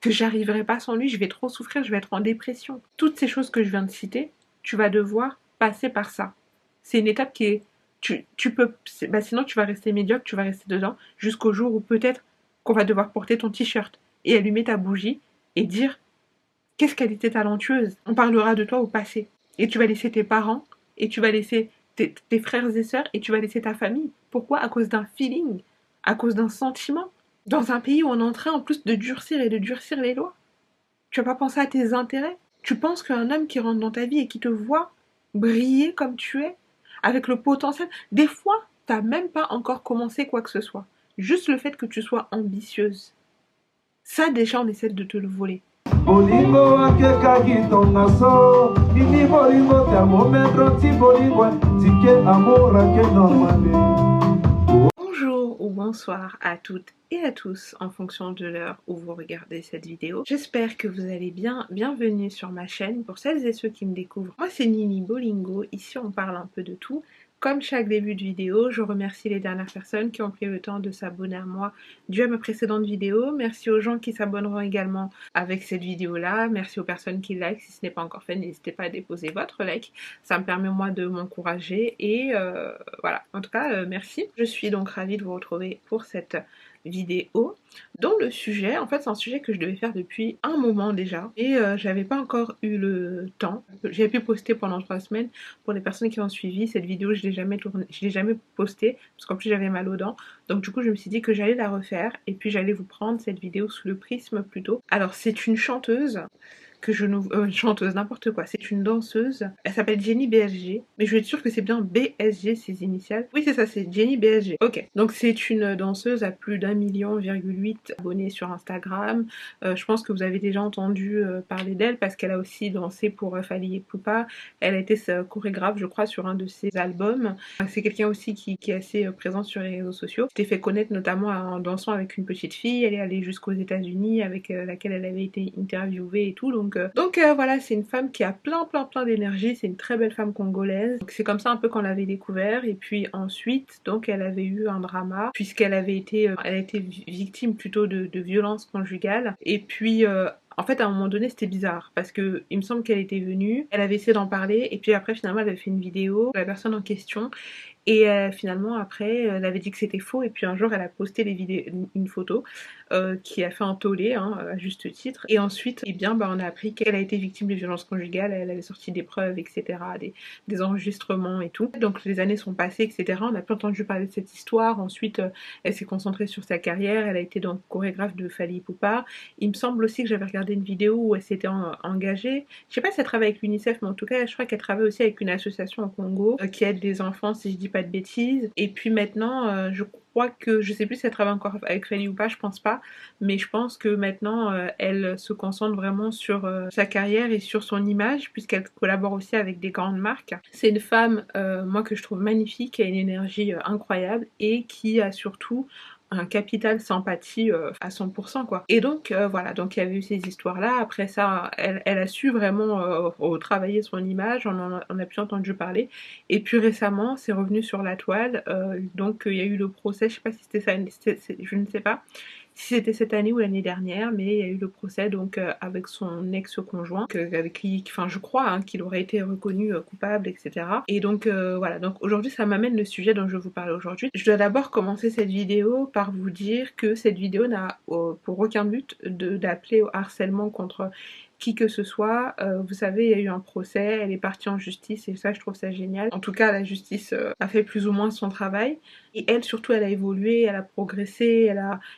que j'arriverai pas sans lui, je vais trop souffrir, je vais être en dépression. Toutes ces choses que je viens de citer, tu vas devoir passer par ça. C'est une étape qui est... Tu peux... Bah sinon, tu vas rester médiocre, tu vas rester dedans, jusqu'au jour où peut-être qu'on va devoir porter ton t-shirt et allumer ta bougie et dire qu'est-ce qu'elle était talentueuse. On parlera de toi au passé. Et tu vas laisser tes parents, et tu vas laisser tes frères et sœurs, et tu vas laisser ta famille. Pourquoi? À cause d'un feeling, à cause d'un sentiment. Dans un pays où on est en train en plus de durcir et de durcir les lois. Tu vas pas penser à tes intérêts. Tu penses qu'un homme qui rentre dans ta vie et qui te voit briller comme tu es, avec le potentiel, des fois, t'as même pas encore commencé quoi que ce soit. Juste le fait que tu sois ambitieuse. Ça, déjà, on essaie de te le voler. Bolingo akekaki tonga so Ini bolingo thermomètre ti bolingo Tike amour ake normale. Bonjour ou bonsoir à toutes et à tous en fonction de l'heure où vous regardez cette vidéo. J'espère que vous allez bien. Bienvenue sur ma chaîne. Pour celles et ceux qui me découvrent, moi c'est Nini Bolingo. Ici on parle un peu de tout. Comme chaque début de vidéo, je remercie les dernières personnes qui ont pris le temps de s'abonner à moi dû à mes précédentes vidéos. Merci aux gens qui s'abonneront également avec cette vidéo-là. Merci aux personnes qui like. Si ce n'est pas encore fait, n'hésitez pas à déposer votre like. Ça me permet moi de m'encourager et voilà. En tout cas, merci. Je suis donc ravie de vous retrouver pour cette vidéo dont le sujet, en fait c'est un sujet que je devais faire depuis un moment déjà et j'avais pas encore eu le temps. J'ai pu poster pendant 3 semaines. Pour les personnes qui ont suivi cette vidéo, je l'ai jamais tournée, je l'ai jamais postée parce qu'en plus j'avais mal aux dents, donc du coup je me suis dit que j'allais la refaire et puis j'allais vous prendre cette vidéo sous le prisme plutôt. Alors c'est une chanteuse que je nous... une chanteuse, n'importe quoi. C'est une danseuse. Elle s'appelle Jenny BSG. Mais je vais être sûre que c'est bien BSG, ses initiales. Oui, c'est ça, c'est Jenny BSG. Ok. Donc c'est une danseuse à plus d'1,8 million abonnés sur Instagram. Je pense que vous avez déjà entendu parler d'elle parce qu'elle a aussi dansé pour Fally Ipupa. Elle a été chorégraphe, je crois, sur un de ses albums. C'est quelqu'un aussi qui est assez présent sur les réseaux sociaux. Elle s'est fait connaître notamment en dansant avec une petite fille. Elle est allée jusqu'aux États-Unis avec laquelle elle avait été interviewée et tout. Donc voilà, c'est une femme qui a plein d'énergie, c'est une très belle femme congolaise. C'est comme ça un peu qu'on l'avait découvert et puis ensuite donc elle avait eu un drama puisqu'elle avait été elle a été victime plutôt de violences conjugales et puis en fait, à un moment donné, c'était bizarre parce que il me semble qu'elle était venue, elle avait essayé d'en parler et puis après finalement elle avait fait une vidéo de la personne en question et finalement après elle avait dit que c'était faux et puis un jour elle a posté une photo qui a fait un tollé hein, à juste titre et ensuite eh bien, bah, on a appris qu'elle a été victime de violences conjugales, elle avait sorti des preuves etc, des enregistrements et tout. Donc les années sont passées etc, on n'a plus entendu parler de cette histoire. Ensuite elle s'est concentrée sur sa carrière, elle a été donc chorégraphe de Fally Ipupa. Il me semble aussi que j'avais regardé une vidéo où elle s'était engagée, je sais pas si elle travaille avec l'UNICEF mais en tout cas je crois qu'elle travaille aussi avec une association au Congo qui aide les enfants si je dis pas de bêtises. Et puis maintenant je crois que, je sais plus si elle travaille encore avec Fally ou pas, je pense pas, mais je pense que maintenant elle se concentre vraiment sur sa carrière et sur son image puisqu'elle collabore aussi avec des grandes marques. C'est une femme moi que je trouve magnifique, qui a une énergie incroyable et qui a surtout un capital sympathie à 100% quoi. Et donc voilà, donc il y avait eu ces histoires là. Après ça elle a su vraiment travailler son image, on a plus entendu parler et puis récemment c'est revenu sur la toile. Donc il y a eu le procès, je sais pas si c'était ça, je ne sais pas si c'était cette année ou l'année dernière, mais il y a eu le procès donc avec son ex-conjoint, avec qui, enfin je crois hein, qu'il aurait été reconnu coupable, etc. Et donc voilà, donc aujourd'hui ça m'amène le sujet dont je vais vous parler aujourd'hui. Je dois d'abord commencer cette vidéo par vous dire que cette vidéo n'a pour aucun but d'appeler au harcèlement contre qui que ce soit. Vous savez, il y a eu un procès, elle est partie en justice et ça je trouve ça génial. En tout cas la justice a fait plus ou moins son travail et elle surtout elle a évolué, elle a progressé,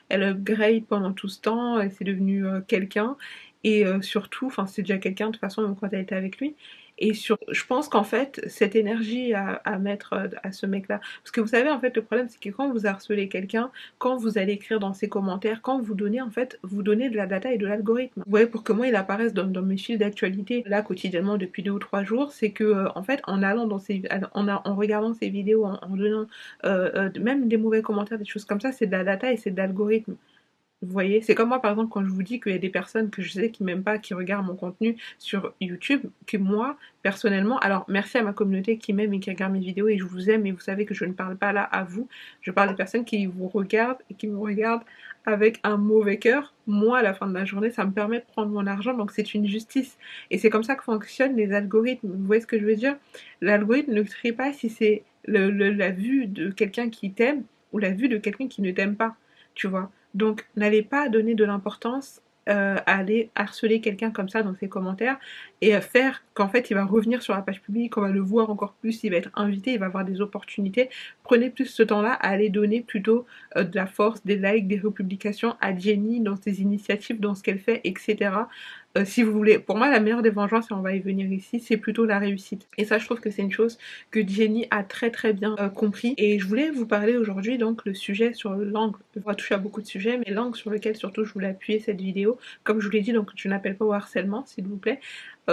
elle upgrade pendant tout ce temps, elle s'est devenue quelqu'un et surtout, enfin c'est déjà quelqu'un de toute façon même quand elle était avec lui. Et je pense qu'en fait, cette énergie à mettre à ce mec-là, parce que vous savez, en fait, le problème, c'est que quand vous harcelez quelqu'un, quand vous allez écrire dans ses commentaires, quand vous donnez, en fait, vous donnez de la data et de l'algorithme. Vous voyez, pour que moi, il apparaisse dans mes fils d'actualité, là, quotidiennement, depuis 2 ou 3 jours, c'est que, en fait, en allant en regardant ces vidéos, en donnant même des mauvais commentaires, des choses comme ça, c'est de la data et c'est de l'algorithme. Vous voyez, c'est comme moi par exemple quand je vous dis qu'il y a des personnes que je sais qui m'aiment pas, qui regardent mon contenu sur YouTube, que moi, personnellement, alors merci à ma communauté qui m'aime et qui regarde mes vidéos et je vous aime et vous savez que je ne parle pas là à vous, je parle des personnes qui vous regardent et qui me regardent avec un mauvais cœur. Moi, à la fin de la journée, ça me permet de prendre mon argent, donc c'est une justice. Et c'est comme ça que fonctionnent les algorithmes. Vous voyez ce que je veux dire? L'algorithme ne trie pas si c'est la vue de quelqu'un qui t'aime ou la vue de quelqu'un qui ne t'aime pas, tu vois. Donc, n'allez pas donner de l'importance à aller harceler quelqu'un comme ça dans ses commentaires et faire qu'en fait il va revenir sur la page publique, on va le voir encore plus, il va être invité, il va avoir des opportunités. Prenez plus ce temps-là à aller donner plutôt de la force, des likes, des republications à Jenny dans ses initiatives, dans ce qu'elle fait, etc. Si vous voulez, pour moi la meilleure des vengeances, et on va y venir ici, c'est plutôt la réussite. Et ça je trouve que c'est une chose que Jenny a très très bien compris. Et je voulais vous parler aujourd'hui donc le sujet sur l'angle, on va toucher à beaucoup de sujets, mais l'angle sur lequel surtout je voulais appuyer cette vidéo, comme je vous l'ai dit, donc je n'appelle pas au harcèlement s'il vous plaît.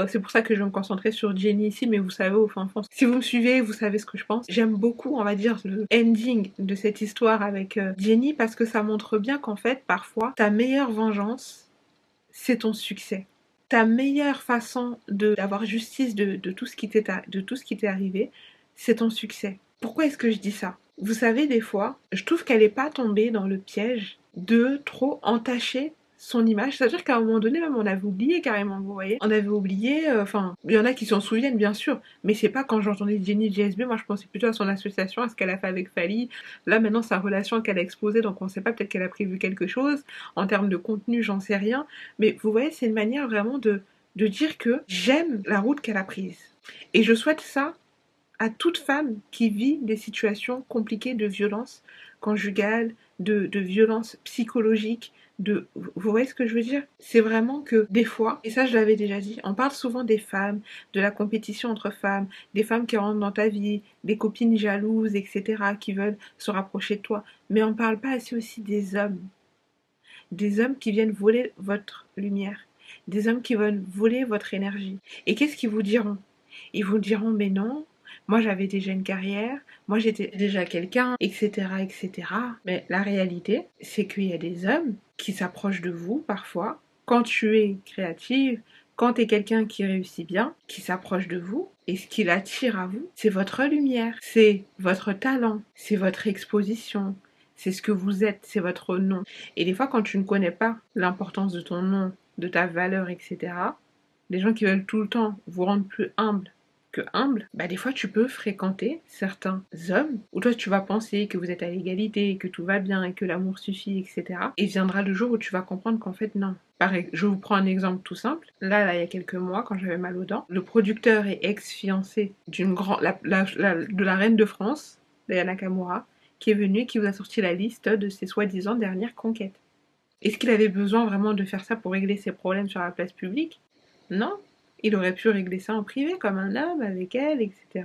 C'est pour ça que je vais me concentrer sur Jenny ici, mais vous savez au fin fond, si vous me suivez, vous savez ce que je pense. J'aime beaucoup, on va dire, le ending de cette histoire avec Jenny parce que ça montre bien qu'en fait, parfois, ta meilleure vengeance, c'est ton succès. Ta meilleure façon d'avoir justice de tout ce qui t'est arrivé, c'est ton succès. Pourquoi est-ce que je dis ça? Vous savez, des fois, je trouve qu'elle n'est pas tombée dans le piège de trop entacher son image. C'est-à-dire qu'à un moment donné, même on avait oublié carrément, vous voyez. On avait oublié, enfin, il y en a qui s'en souviennent bien sûr, mais c'est pas quand j'entendais Jenny GSB, moi je pensais plutôt à son association, à ce qu'elle a fait avec Fally. Là maintenant, sa relation qu'elle a explosé, donc on sait pas, peut-être qu'elle a prévu quelque chose. En termes de contenu, j'en sais rien. Mais vous voyez, c'est une manière vraiment de dire que j'aime la route qu'elle a prise. Et je souhaite ça à toute femme qui vit des situations compliquées de violence conjugale, de violence psychologique, vous voyez ce que je veux dire? C'est vraiment que des fois, et ça je l'avais déjà dit, on parle souvent des femmes, de la compétition entre femmes, des femmes qui rentrent dans ta vie, des copines jalouses, etc., qui veulent se rapprocher de toi, mais on parle pas assez aussi des hommes qui viennent voler votre lumière, des hommes qui veulent voler votre énergie. Et qu'est-ce qu'ils vous diront? Ils vous diront, mais non, moi j'avais déjà une carrière, moi j'étais déjà quelqu'un, etc., etc. Mais la réalité, c'est qu'il y a des hommes qui s'approchent de vous parfois, quand tu es créative, quand tu es quelqu'un qui réussit bien, qui s'approche de vous, et ce qui l'attire à vous, c'est votre lumière, c'est votre talent, c'est votre exposition, c'est ce que vous êtes, c'est votre nom. Et des fois, quand tu ne connais pas l'importance de ton nom, de ta valeur, etc., les gens qui veulent tout le temps vous rendre plus humble que humble, bah des fois tu peux fréquenter certains hommes où toi tu vas penser que vous êtes à l'égalité, que tout va bien et que l'amour suffit, etc. Et viendra le jour où tu vas comprendre qu'en fait non. Pareil, je vous prends un exemple tout simple. Là, il y a quelques mois, quand j'avais mal aux dents, le producteur et ex-fiancé de la reine de France, Aya Nakamura, qui est venu et qui vous a sorti la liste de ses soi-disant dernières conquêtes. Est-ce qu'il avait besoin vraiment de faire ça pour régler ses problèmes sur la place publique? Non. Il aurait pu régler ça en privé, comme un homme, avec elle, etc.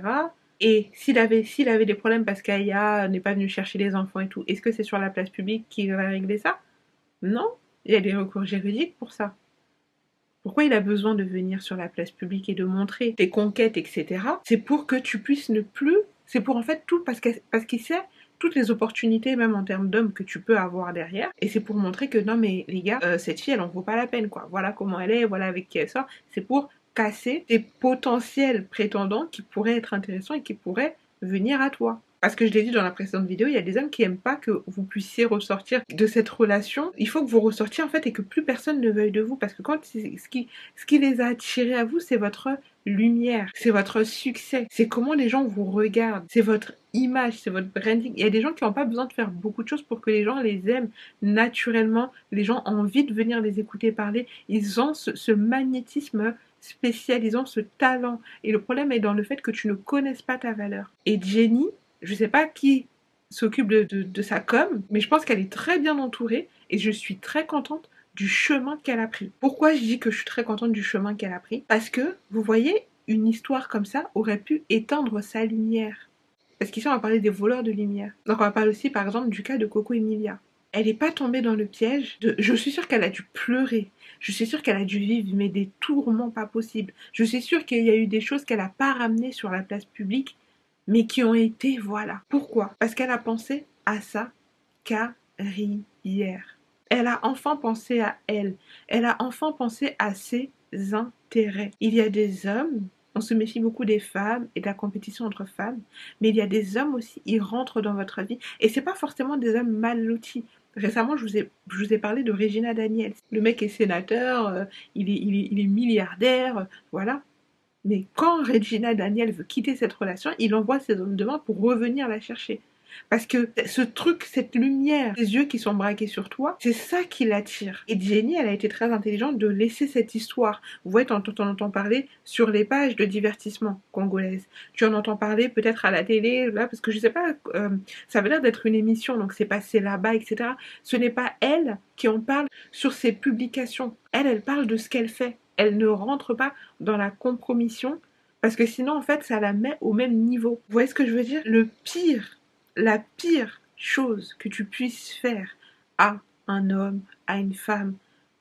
Et s'il avait des problèmes parce qu'Aya n'est pas venue chercher les enfants et tout, est-ce que c'est sur la place publique qu'il va régler ça? Non. Il y a des recours juridiques pour ça. Pourquoi il a besoin de venir sur la place publique et de montrer tes conquêtes, etc. C'est pour que tu puisses ne plus... C'est pour en fait tout, parce qu'il sait toutes les opportunités, même en termes d'hommes, que tu peux avoir derrière. Et c'est pour montrer que non mais les gars, cette fille, elle en vaut pas la peine, quoi. Voilà comment elle est, voilà avec qui elle sort. C'est pour casser tes potentiels prétendants qui pourraient être intéressants et qui pourraient venir à toi. Parce que je l'ai dit dans la précédente vidéo, il y a des hommes qui n'aiment pas que vous puissiez ressortir de cette relation. Il faut que vous ressortiez en fait et que plus personne ne veuille de vous. Parce que ce qui les a attirés à vous, c'est votre lumière, c'est votre succès, c'est comment les gens vous regardent, c'est votre image, c'est votre branding. Il y a des gens qui n'ont pas besoin de faire beaucoup de choses pour que les gens les aiment naturellement. Les gens ont envie de venir les écouter parler. Ils ont ce magnétisme spécial, ils ont ce talent. Et le problème est dans le fait que tu ne connaisses pas ta valeur. Et Jenny, je sais pas qui s'occupe de sa com, mais je pense qu'elle est très bien entourée et je suis très contente du chemin qu'elle a pris. Pourquoi je dis que je suis très contente du chemin qu'elle a pris? Parce que, vous voyez, une histoire comme ça aurait pu éteindre sa lumière. Parce qu'ici, on va parler des voleurs de lumière. Donc, on va parler aussi, par exemple, du cas de Coco Emilia. Elle n'est pas tombée dans le piège de... Je suis sûre qu'elle a dû pleurer. Je suis sûre qu'elle a dû vivre mais des tourments pas possibles. Je suis sûre qu'il y a eu des choses qu'elle n'a pas ramenées sur la place publique mais qui ont été, voilà. Pourquoi? Parce qu'elle a pensé à sa carrière. Elle a enfin pensé à elle. Elle a enfin pensé à ses intérêts. Il y a des hommes, on se méfie beaucoup des femmes et de la compétition entre femmes, mais il y a des hommes aussi, ils rentrent dans votre vie. Et c'est pas forcément des hommes mal lotis. Récemment, je vous ai parlé de Regina Daniels. Le mec est sénateur, il est milliardaire, voilà. Mais quand Regina Daniel veut quitter cette relation, il envoie ses hommes de main pour revenir la chercher. Parce que ce truc, cette lumière, ces yeux qui sont braqués sur toi, c'est ça qui l'attire. Et Jenny, elle a été très intelligente de laisser cette histoire. Vous voyez, t'en entends parler sur les pages de divertissement congolaises. Tu en entends parler peut-être à la télé, là, parce que je sais pas, ça avait l'air d'être une émission, donc c'est passé là-bas, etc. Ce n'est pas elle qui en parle sur ses publications. Elle parle de ce qu'elle fait. Elle ne rentre pas dans la compromission, parce que sinon, en fait, ça la met au même niveau. Vous voyez ce que je veux dire? La pire chose que tu puisses faire à un homme, à une femme,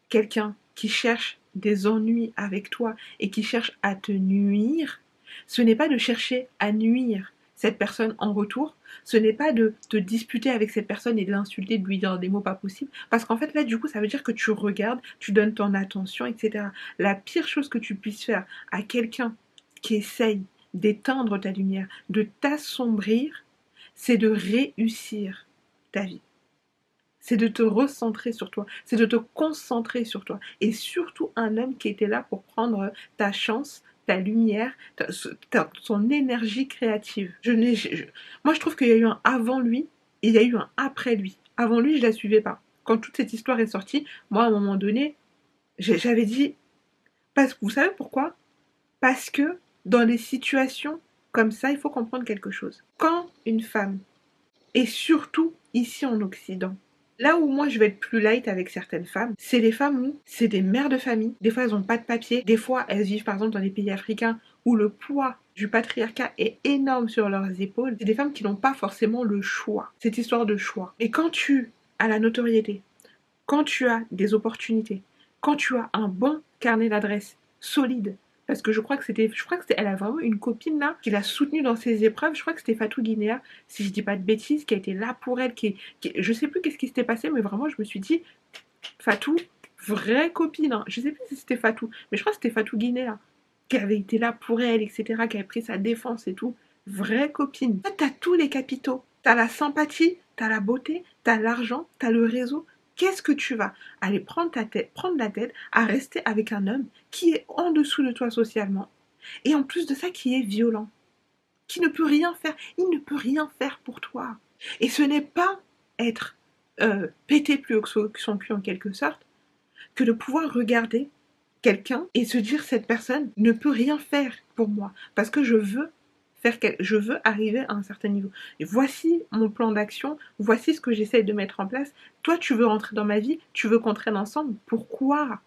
quelqu'un qui cherche des ennuis avec toi et qui cherche à te nuire, ce n'est pas de chercher à nuire cette personne en retour, ce n'est pas de te disputer avec cette personne et de l'insulter, de lui dire des mots pas possibles, parce qu'en fait là du coup ça veut dire que tu regardes, tu donnes ton attention, etc. La pire chose que tu puisses faire à quelqu'un qui essaye d'éteindre ta lumière, de t'assombrir, c'est de réussir ta vie. C'est de te recentrer sur toi, c'est de te concentrer sur toi. Et surtout un homme qui était là pour prendre ta chance, ta lumière, son énergie créative. Moi je trouve qu'il y a eu un avant lui et il y a eu un après lui. Avant lui je la suivais pas. Quand toute cette histoire est sortie, moi à un moment donné, j'avais dit, parce que vous savez pourquoi? Parce que dans des situations comme ça, il faut comprendre quelque chose. Quand une femme, et surtout ici en Occident, là où moi je vais être plus light avec certaines femmes, c'est les femmes où c'est des mères de famille, des fois elles n'ont pas de papier, des fois elles vivent par exemple dans des pays africains où le poids du patriarcat est énorme sur leurs épaules, c'est des femmes qui n'ont pas forcément le choix, cette histoire de choix. Et quand tu as la notoriété, quand tu as des opportunités, quand tu as un bon carnet d'adresses solide, parce que je crois que elle a vraiment une copine là qui l'a soutenue dans ses épreuves. Je crois que c'était Fatou Guinea, si je dis pas de bêtises, qui a été là pour elle. Je sais plus qu'est-ce qui s'était passé, mais vraiment je me suis dit, Fatou, vraie copine. Hein. Je sais plus si c'était Fatou, mais je crois que c'était Fatou Guinea qui avait été là pour elle, etc., qui avait pris sa défense et tout. Vraie copine. Toi, t'as tous les capitaux. T'as la sympathie, t'as la beauté, t'as l'argent, t'as le réseau. Qu'est-ce que tu vas aller prendre la tête à rester avec un homme qui est en dessous de toi socialement et en plus de ça qui est violent, qui ne peut rien faire, il ne peut rien faire pour toi. Et ce n'est pas être pété plus haut que son cul en quelque sorte, que de pouvoir regarder quelqu'un et se dire cette personne ne peut rien faire pour moi parce que je veux arriver à un certain niveau. Et voici mon plan d'action, voici ce que j'essaie de mettre en place. Toi, tu veux rentrer dans ma vie, tu veux qu'on traîne ensemble. Pourquoi?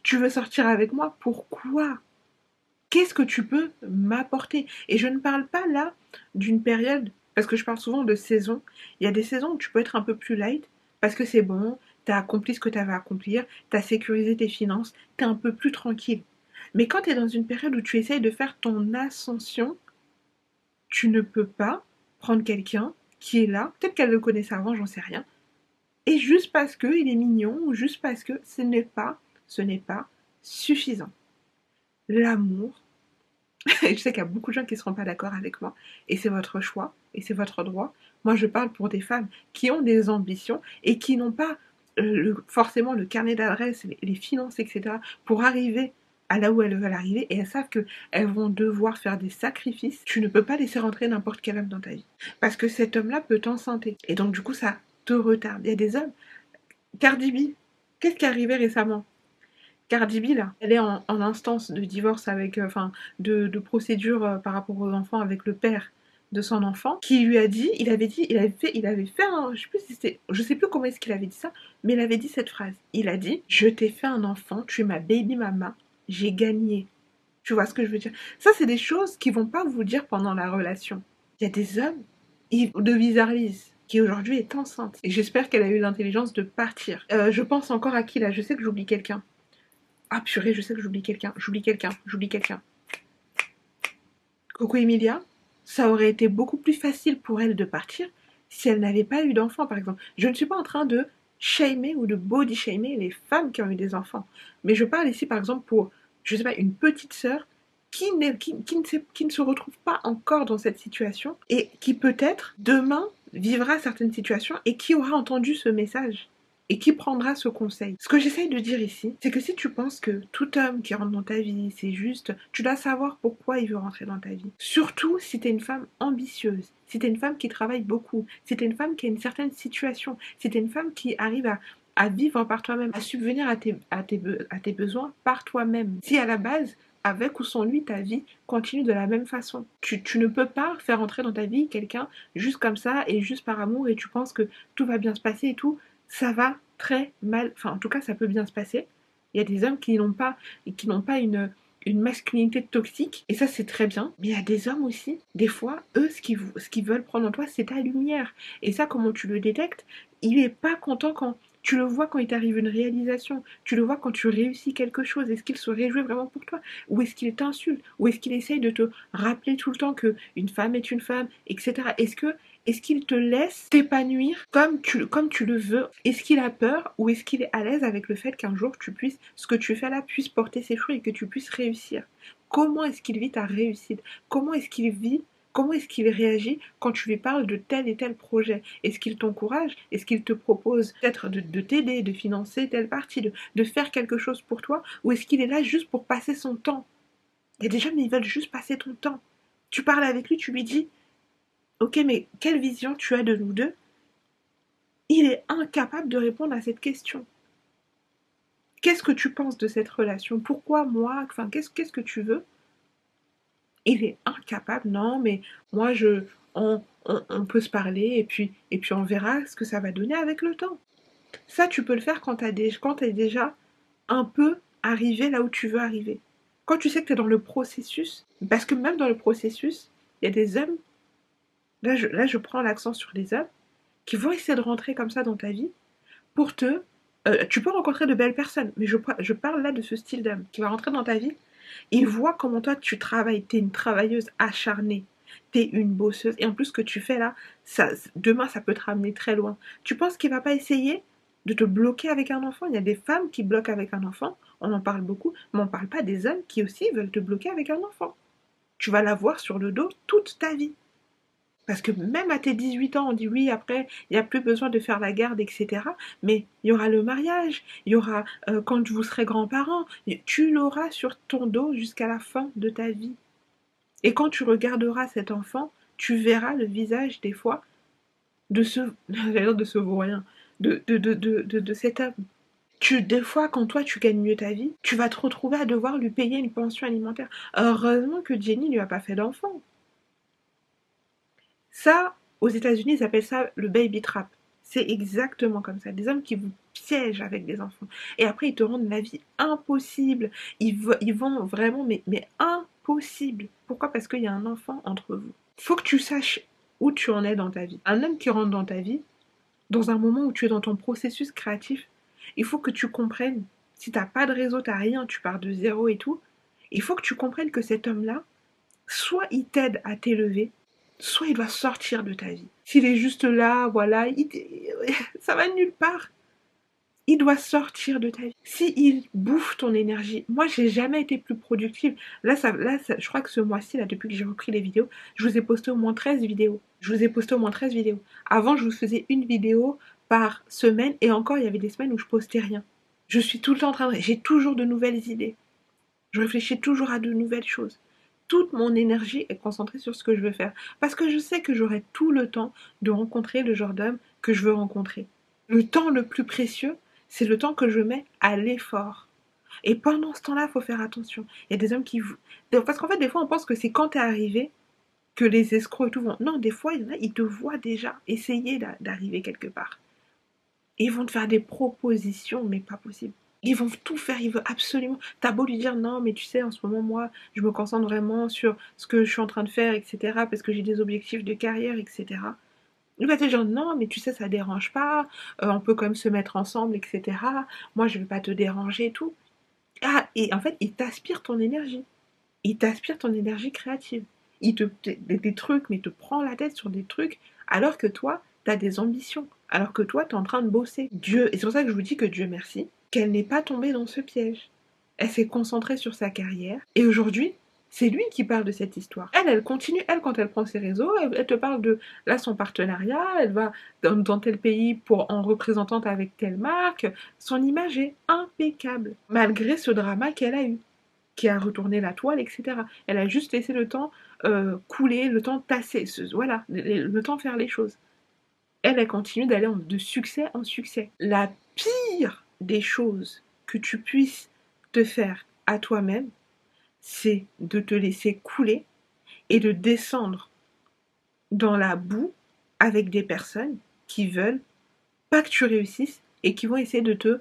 Tu veux sortir avec moi? Pourquoi? Qu'est-ce que tu peux m'apporter? Et je ne parle pas là d'une période, parce que je parle souvent de saisons. Il y a des saisons où tu peux être un peu plus light, parce que c'est bon, tu as accompli ce que tu avais à accomplir, tu as sécurisé tes finances, tu es un peu plus tranquille. Mais quand tu es dans une période où tu essayes de faire ton ascension, tu ne peux pas prendre quelqu'un qui est là, peut-être qu'elle le connaissait avant, j'en sais rien, et juste parce qu'il est mignon, ou juste parce que ce n'est pas suffisant. L'amour, et je sais qu'il y a beaucoup de gens qui ne seront pas d'accord avec moi, et c'est votre choix, et c'est votre droit. Moi, je parle pour des femmes qui ont des ambitions et qui n'ont pas forcément le carnet d'adresses, les finances, etc., pour arriver à là où elles veulent arriver, et elles savent qu'elles vont devoir faire des sacrifices. Tu ne peux pas laisser rentrer n'importe quel homme dans ta vie, parce que cet homme-là peut t'enceinter, et donc du coup, ça te retarde. Il y a des hommes, Cardi B, qu'est-ce qui est arrivé récemment? Cardi B, là, elle est en instance de divorce avec, de procédure par rapport aux enfants avec le père de son enfant, qui lui a dit, il avait fait un, je sais plus comment est-ce qu'il avait dit ça, mais il avait dit cette phrase. Il a dit, je t'ai fait un enfant, tu es ma baby mama, j'ai gagné. Tu vois ce que je veux dire? Ça, c'est des choses qui vont pas vous dire pendant la relation. Il y a des hommes, de Bizarrelise, qui aujourd'hui est enceinte. Et j'espère qu'elle a eu l'intelligence de partir. Je pense encore à qui là? Je sais que j'oublie quelqu'un. Ah purée, je sais que j'oublie quelqu'un. Coco Emilia, ça aurait été beaucoup plus facile pour elle de partir si elle n'avait pas eu d'enfant, par exemple. Je ne suis pas en train de shamer ou de body shamer les femmes qui ont eu des enfants. Mais je parle ici, par exemple, pour, je sais pas, une petite sœur qui ne se retrouve pas encore dans cette situation et qui peut-être demain vivra certaines situations et qui aura entendu ce message et qui prendra ce conseil. Ce que j'essaye de dire ici, c'est que si tu penses que tout homme qui rentre dans ta vie, c'est juste, tu dois savoir pourquoi il veut rentrer dans ta vie. Surtout si tu es une femme ambitieuse, si tu es une femme qui travaille beaucoup, si tu es une femme qui a une certaine situation, si tu es une femme qui arrive à vivre par toi-même, à subvenir à tes besoins par toi-même. Si à la base, avec ou sans lui, ta vie continue de la même façon. Tu ne peux pas faire entrer dans ta vie quelqu'un juste comme ça et juste par amour et tu penses que tout va bien se passer et tout. Ça va très mal, enfin en tout cas ça peut bien se passer. Il y a des hommes qui n'ont pas une masculinité toxique et ça c'est très bien. Mais il y a des hommes aussi, des fois, eux ce qu'ils veulent prendre en toi c'est ta lumière. Et ça comment tu le détectes? Il est pas content quand tu le vois quand il t'arrive une réalisation, tu le vois quand tu réussis quelque chose. Est-ce qu'il se réjouit vraiment pour toi? Ou est-ce qu'il t'insulte? Ou est-ce qu'il essaye de te rappeler tout le temps que une femme est une femme, etc. Est-ce qu'il te laisse t'épanouir comme tu le veux? Est-ce qu'il a peur ou est-ce qu'il est à l'aise avec le fait qu'un jour ce que tu fais là puisse porter ses fruits et que tu puisses réussir? Comment est-ce qu'il vit ta réussite? Comment est-ce qu'il vit? Comment est-ce qu'il réagit quand tu lui parles de tel et tel projet? Est-ce qu'il t'encourage? Est-ce qu'il te propose peut-être de t'aider, de financer telle partie, de faire quelque chose pour toi? Ou est-ce qu'il est là juste pour passer son temps? Il y a des gens, mais ils veulent juste passer ton temps. Tu parles avec lui, tu lui dis, ok, mais quelle vision tu as de nous deux? Il est incapable de répondre à cette question. Qu'est-ce que tu penses de cette relation? Pourquoi moi? Enfin, qu'est-ce que tu veux? Il est incapable. Non, mais moi, on peut se parler et puis on verra ce que ça va donner avec le temps. Ça, tu peux le faire quand t'es déjà un peu arrivé là où tu veux arriver. Quand tu sais que tu es dans le processus, parce que même dans le processus, il y a des hommes, là je prends l'accent sur les hommes, qui vont essayer de rentrer comme ça dans ta vie pour te... tu peux rencontrer de belles personnes, mais je parle là de ce style d'homme qui va rentrer dans ta vie. Il voit comment toi tu travailles, t'es une travailleuse acharnée, t'es une bosseuse, et en plus ce que tu fais là, demain ça peut te ramener très loin. Tu penses qu'il va pas essayer de te bloquer avec un enfant? Il y a des femmes qui bloquent avec un enfant, on en parle beaucoup, mais on parle pas des hommes qui aussi veulent te bloquer avec un enfant. Tu vas l'avoir sur le dos toute ta vie. Parce que même à tes 18 ans, on dit oui, après, il n'y a plus besoin de faire la garde, etc. Mais il y aura le mariage, il y aura quand vous serez grands-parents, tu l'auras sur ton dos jusqu'à la fin de ta vie. Et quand tu regarderas cet enfant, tu verras le visage des fois de ce, de ce vaurien, de cet homme. Des fois, quand toi tu gagnes mieux ta vie, tu vas te retrouver à devoir lui payer une pension alimentaire. Heureusement que Jenny ne lui a pas fait d'enfant. Ça, aux États-Unis, ils appellent ça le baby trap. C'est exactement comme ça. Des hommes qui vous piègent avec des enfants. Et après, ils te rendent la vie impossible. Ils vont vraiment, mais impossible. Pourquoi? Parce qu'il y a un enfant entre vous. Faut que tu saches où tu en es dans ta vie. Un homme qui rentre dans ta vie, dans un moment où tu es dans ton processus créatif, il faut que tu comprennes. Si t'as pas de réseau, t'as rien, tu pars de zéro et tout. Il faut que tu comprennes que cet homme-là, soit il t'aide à t'élever, soit il doit sortir de ta vie. S'il est juste là, voilà, ça va nulle part. Il doit sortir de ta vie. S'il bouffe ton énergie, moi j'ai jamais été plus productive. Je crois que ce mois-ci, là, depuis que j'ai repris les vidéos, je vous ai posté au moins 13 vidéos. Je vous ai posté au moins 13 vidéos. Avant, je vous faisais une vidéo par semaine et encore, il y avait des semaines où je postais rien. Je suis tout le temps en train de... J'ai toujours de nouvelles idées. Je réfléchis toujours à de nouvelles choses. Toute mon énergie est concentrée sur ce que je veux faire. Parce que je sais que j'aurai tout le temps de rencontrer le genre d'homme que je veux rencontrer. Le temps le plus précieux, c'est le temps que je mets à l'effort. Et pendant ce temps-là, il faut faire attention. Il y a des hommes qui... Parce qu'en fait, des fois, on pense que c'est quand t'es arrivé que les escrocs et tout vont... Non, des fois, il y en a, ils te voient déjà essayer d'arriver quelque part. Et ils vont te faire des propositions, mais pas possible. Ils vont tout faire, ils veulent absolument. T'as beau lui dire non, mais tu sais, en ce moment, moi, je me concentre vraiment sur ce que je suis en train de faire, etc., parce que j'ai des objectifs de carrière, etc. Il va te dire non, mais tu sais, ça dérange pas, on peut quand même se mettre ensemble, etc. Moi, je vais pas te déranger et tout. Ah, et en fait, il t'aspire ton énergie. Il t'aspire ton énergie créative. Des trucs, mais il te prend la tête sur des trucs, alors que toi, t'as des ambitions. alors que toi, tu es en train de bosser. Dieu, et c'est pour ça que je vous dis que Dieu merci, qu'elle n'est pas tombée dans ce piège. Elle s'est concentrée sur sa carrière, et aujourd'hui, c'est lui qui parle de cette histoire. Elle continue, elle, quand elle prend ses réseaux, elle te parle de, là, son partenariat, elle va dans tel pays pour en représentante avec telle marque. Son image est impeccable, malgré ce drama qu'elle a eu, qui a retourné la toile, etc. Elle a juste laissé le temps couler, le temps tasser, voilà, le temps faire les choses. Elle continue d'aller de succès en succès. La pire des choses que tu puisses te faire à toi-même, c'est de te laisser couler et de descendre dans la boue avec des personnes qui veulent pas que tu réussisses et qui vont essayer de te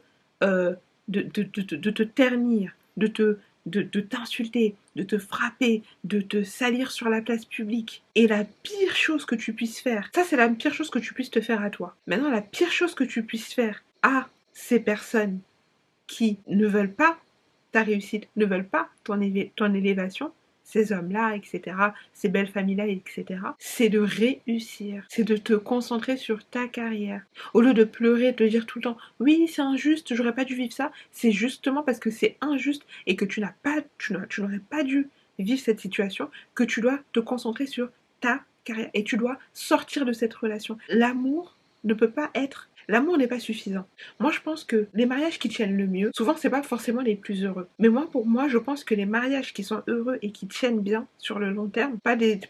ternir, de t'insulter, de te frapper, de te salir sur la place publique. Et la pire chose que tu puisses faire, ça c'est la pire chose que tu puisses te faire à toi. Maintenant, la pire chose que tu puisses faire à ces personnes qui ne veulent pas ta réussite, ne veulent pas ton élévation, ces hommes-là, etc., ces belles familles-là, etc., c'est de réussir, c'est de te concentrer sur ta carrière. Au lieu de pleurer, de dire tout le temps, oui, c'est injuste, j'aurais pas dû vivre ça, c'est justement parce que c'est injuste et que tu n'aurais pas dû vivre cette situation que tu dois te concentrer sur ta carrière et tu dois sortir de cette relation. L'amour ne peut pas être... L'amour n'est pas suffisant. Moi, je pense que les mariages qui tiennent le mieux, souvent, c'est pas forcément les plus heureux. Mais moi, pour moi, je pense que les mariages qui sont heureux et qui tiennent bien sur le long terme, pas des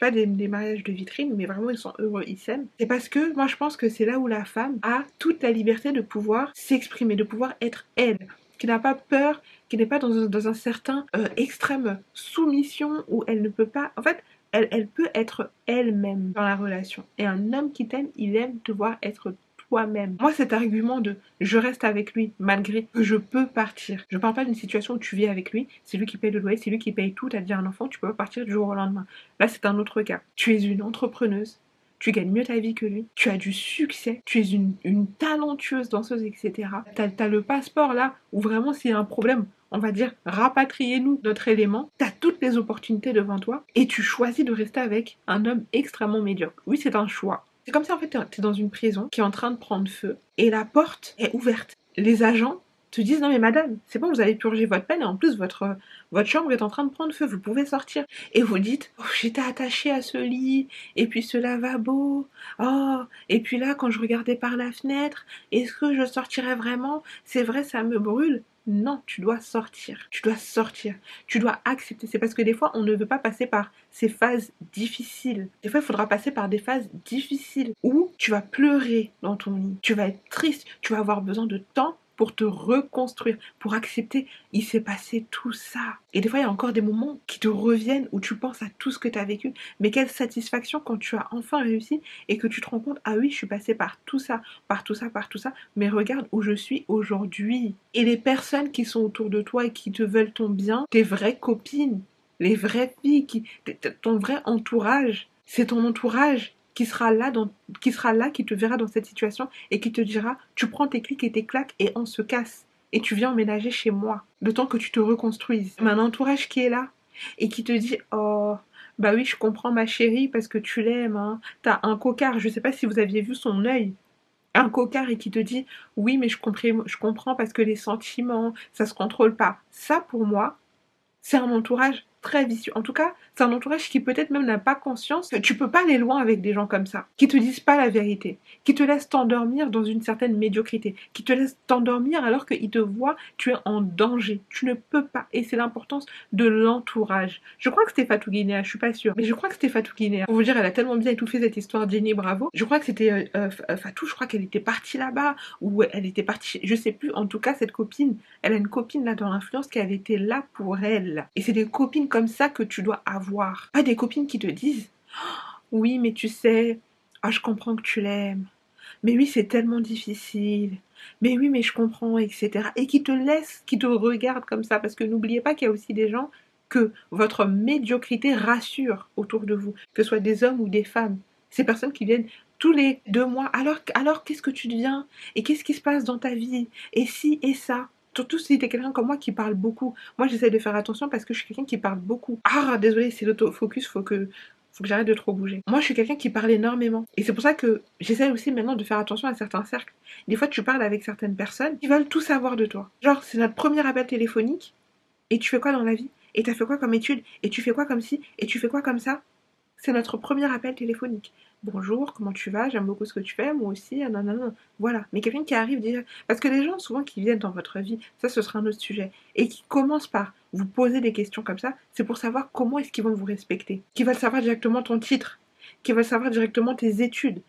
mariages de vitrine, mais vraiment ils sont heureux, ils s'aiment. C'est parce que moi, je pense que c'est là où la femme a toute la liberté de pouvoir s'exprimer, de pouvoir être elle, qui n'a pas peur, qui n'est pas dans un certain extrême soumission où elle ne peut pas... En fait, elle peut être elle-même dans la relation. Et un homme qui t'aime, il aime te voir être toi-même. Moi, cet argument de je reste avec lui malgré que je peux partir. Je parle pas d'une situation où tu vis avec lui, c'est lui qui paye le loyer, c'est lui qui paye tout, t'as déjà un enfant, tu peux pas partir du jour au lendemain. Là, c'est un autre cas. Tu es une entrepreneuse, tu gagnes mieux ta vie que lui, tu as du succès, tu es une talentueuse danseuse, etc. T'as le passeport là, où vraiment s'il y a un problème, on va dire rapatriez-nous notre élément, t'as toutes les opportunités devant toi et tu choisis de rester avec un homme extrêmement médiocre. Oui, c'est un choix. C'est comme si en fait t'es dans une prison qui est en train de prendre feu et la porte est ouverte. Les agents te disent non mais madame, c'est bon, vous avez purgé votre peine et en plus votre chambre est en train de prendre feu, vous pouvez sortir. Et vous dites oh, j'étais attachée à ce lit et puis ce lavabo, oh et puis là quand je regardais par la fenêtre, est-ce que je sortirais vraiment? C'est vrai, ça me brûle. Non, tu dois sortir. Tu dois sortir. Tu dois accepter. C'est parce que des fois, on ne veut pas passer par ces phases difficiles. Des fois, il faudra passer par des phases difficiles où tu vas pleurer dans ton lit. Tu vas être triste. Tu vas avoir besoin de temps pour te reconstruire, pour accepter, il s'est passé tout ça. Et des fois, il y a encore des moments qui te reviennent où tu penses à tout ce que tu as vécu. Mais quelle satisfaction quand tu as enfin réussi et que tu te rends compte, ah oui, je suis passée par tout ça, par tout ça, par tout ça, mais regarde où je suis aujourd'hui. Et les personnes qui sont autour de toi et qui te veulent ton bien, tes vraies copines, les vraies filles, ton vrai entourage, c'est ton entourage qui sera là, qui te verra dans cette situation et qui te dira tu prends tes clics et tes claques et on se casse et tu viens emménager chez moi le temps que tu te reconstruises. Mais un entourage qui est là et qui te dit oh bah oui je comprends ma chérie parce que tu l'aimes hein. T'as un cocard, je sais pas si vous aviez vu son œil, un cocard et qui te dit oui mais je comprends parce que les sentiments ça se contrôle pas. Ça pour moi c'est un entourage très vicieux. En tout cas, c'est un entourage qui peut-être même n'a pas conscience que tu peux pas aller loin avec des gens comme ça, qui te disent pas la vérité, qui te laissent t'endormir dans une certaine médiocrité, qui te laissent t'endormir alors qu'ils te voient, tu es en danger. Tu ne peux pas. Et c'est l'importance de l'entourage. Je crois que c'était Fatou Guinea, je suis pas sûre, mais je crois que c'était Fatou Guinea. Pour vous dire, elle a tellement bien étouffé cette histoire de Jenny Bravo. Je crois que c'était Fatou, je crois qu'elle était partie là-bas, ou elle était partie, je sais plus. En tout cas, cette copine, elle a une copine là dans l'influence qui avait été là pour elle. Et c'est des copines comme ça que tu dois avoir. Pas des copines qui te disent oui, mais tu sais, ah, je comprends que tu l'aimes. Mais oui, c'est tellement difficile. Mais oui, mais je comprends, etc. Et qui te laissent, qui te regardent comme ça. Parce que n'oubliez pas qu'il y a aussi des gens que votre médiocrité rassure autour de vous, que ce soit des hommes ou des femmes. Ces personnes qui viennent tous les 2 mois. Alors qu'est-ce que tu deviens? Et qu'est-ce qui se passe dans ta vie? Et si et ça? Surtout si t'es quelqu'un comme moi qui parle beaucoup. Moi, j'essaie de faire attention parce que je suis quelqu'un qui parle beaucoup. Ah, désolé, c'est l'autofocus, faut que j'arrête de trop bouger. Moi, je suis quelqu'un qui parle énormément. Et c'est pour ça que j'essaie aussi maintenant de faire attention à certains cercles. Des fois, tu parles avec certaines personnes qui veulent tout savoir de toi. Genre, c'est notre premier appel téléphonique. Et tu fais quoi dans la vie? Et t'as fait quoi comme étude? Et tu fais quoi comme ci? Et tu fais quoi comme ça? C'est notre premier appel téléphonique. Bonjour, comment tu vas? J'aime beaucoup ce que tu fais, moi aussi, ah, nanana. Voilà. Mais quelqu'un qui arrive déjà. Parce que les gens, souvent, qui viennent dans votre vie, ça, ce sera un autre sujet, et qui commencent par vous poser des questions comme ça, c'est pour savoir comment est-ce qu'ils vont vous respecter. Qui veulent savoir directement ton titre, qui veulent savoir directement tes études.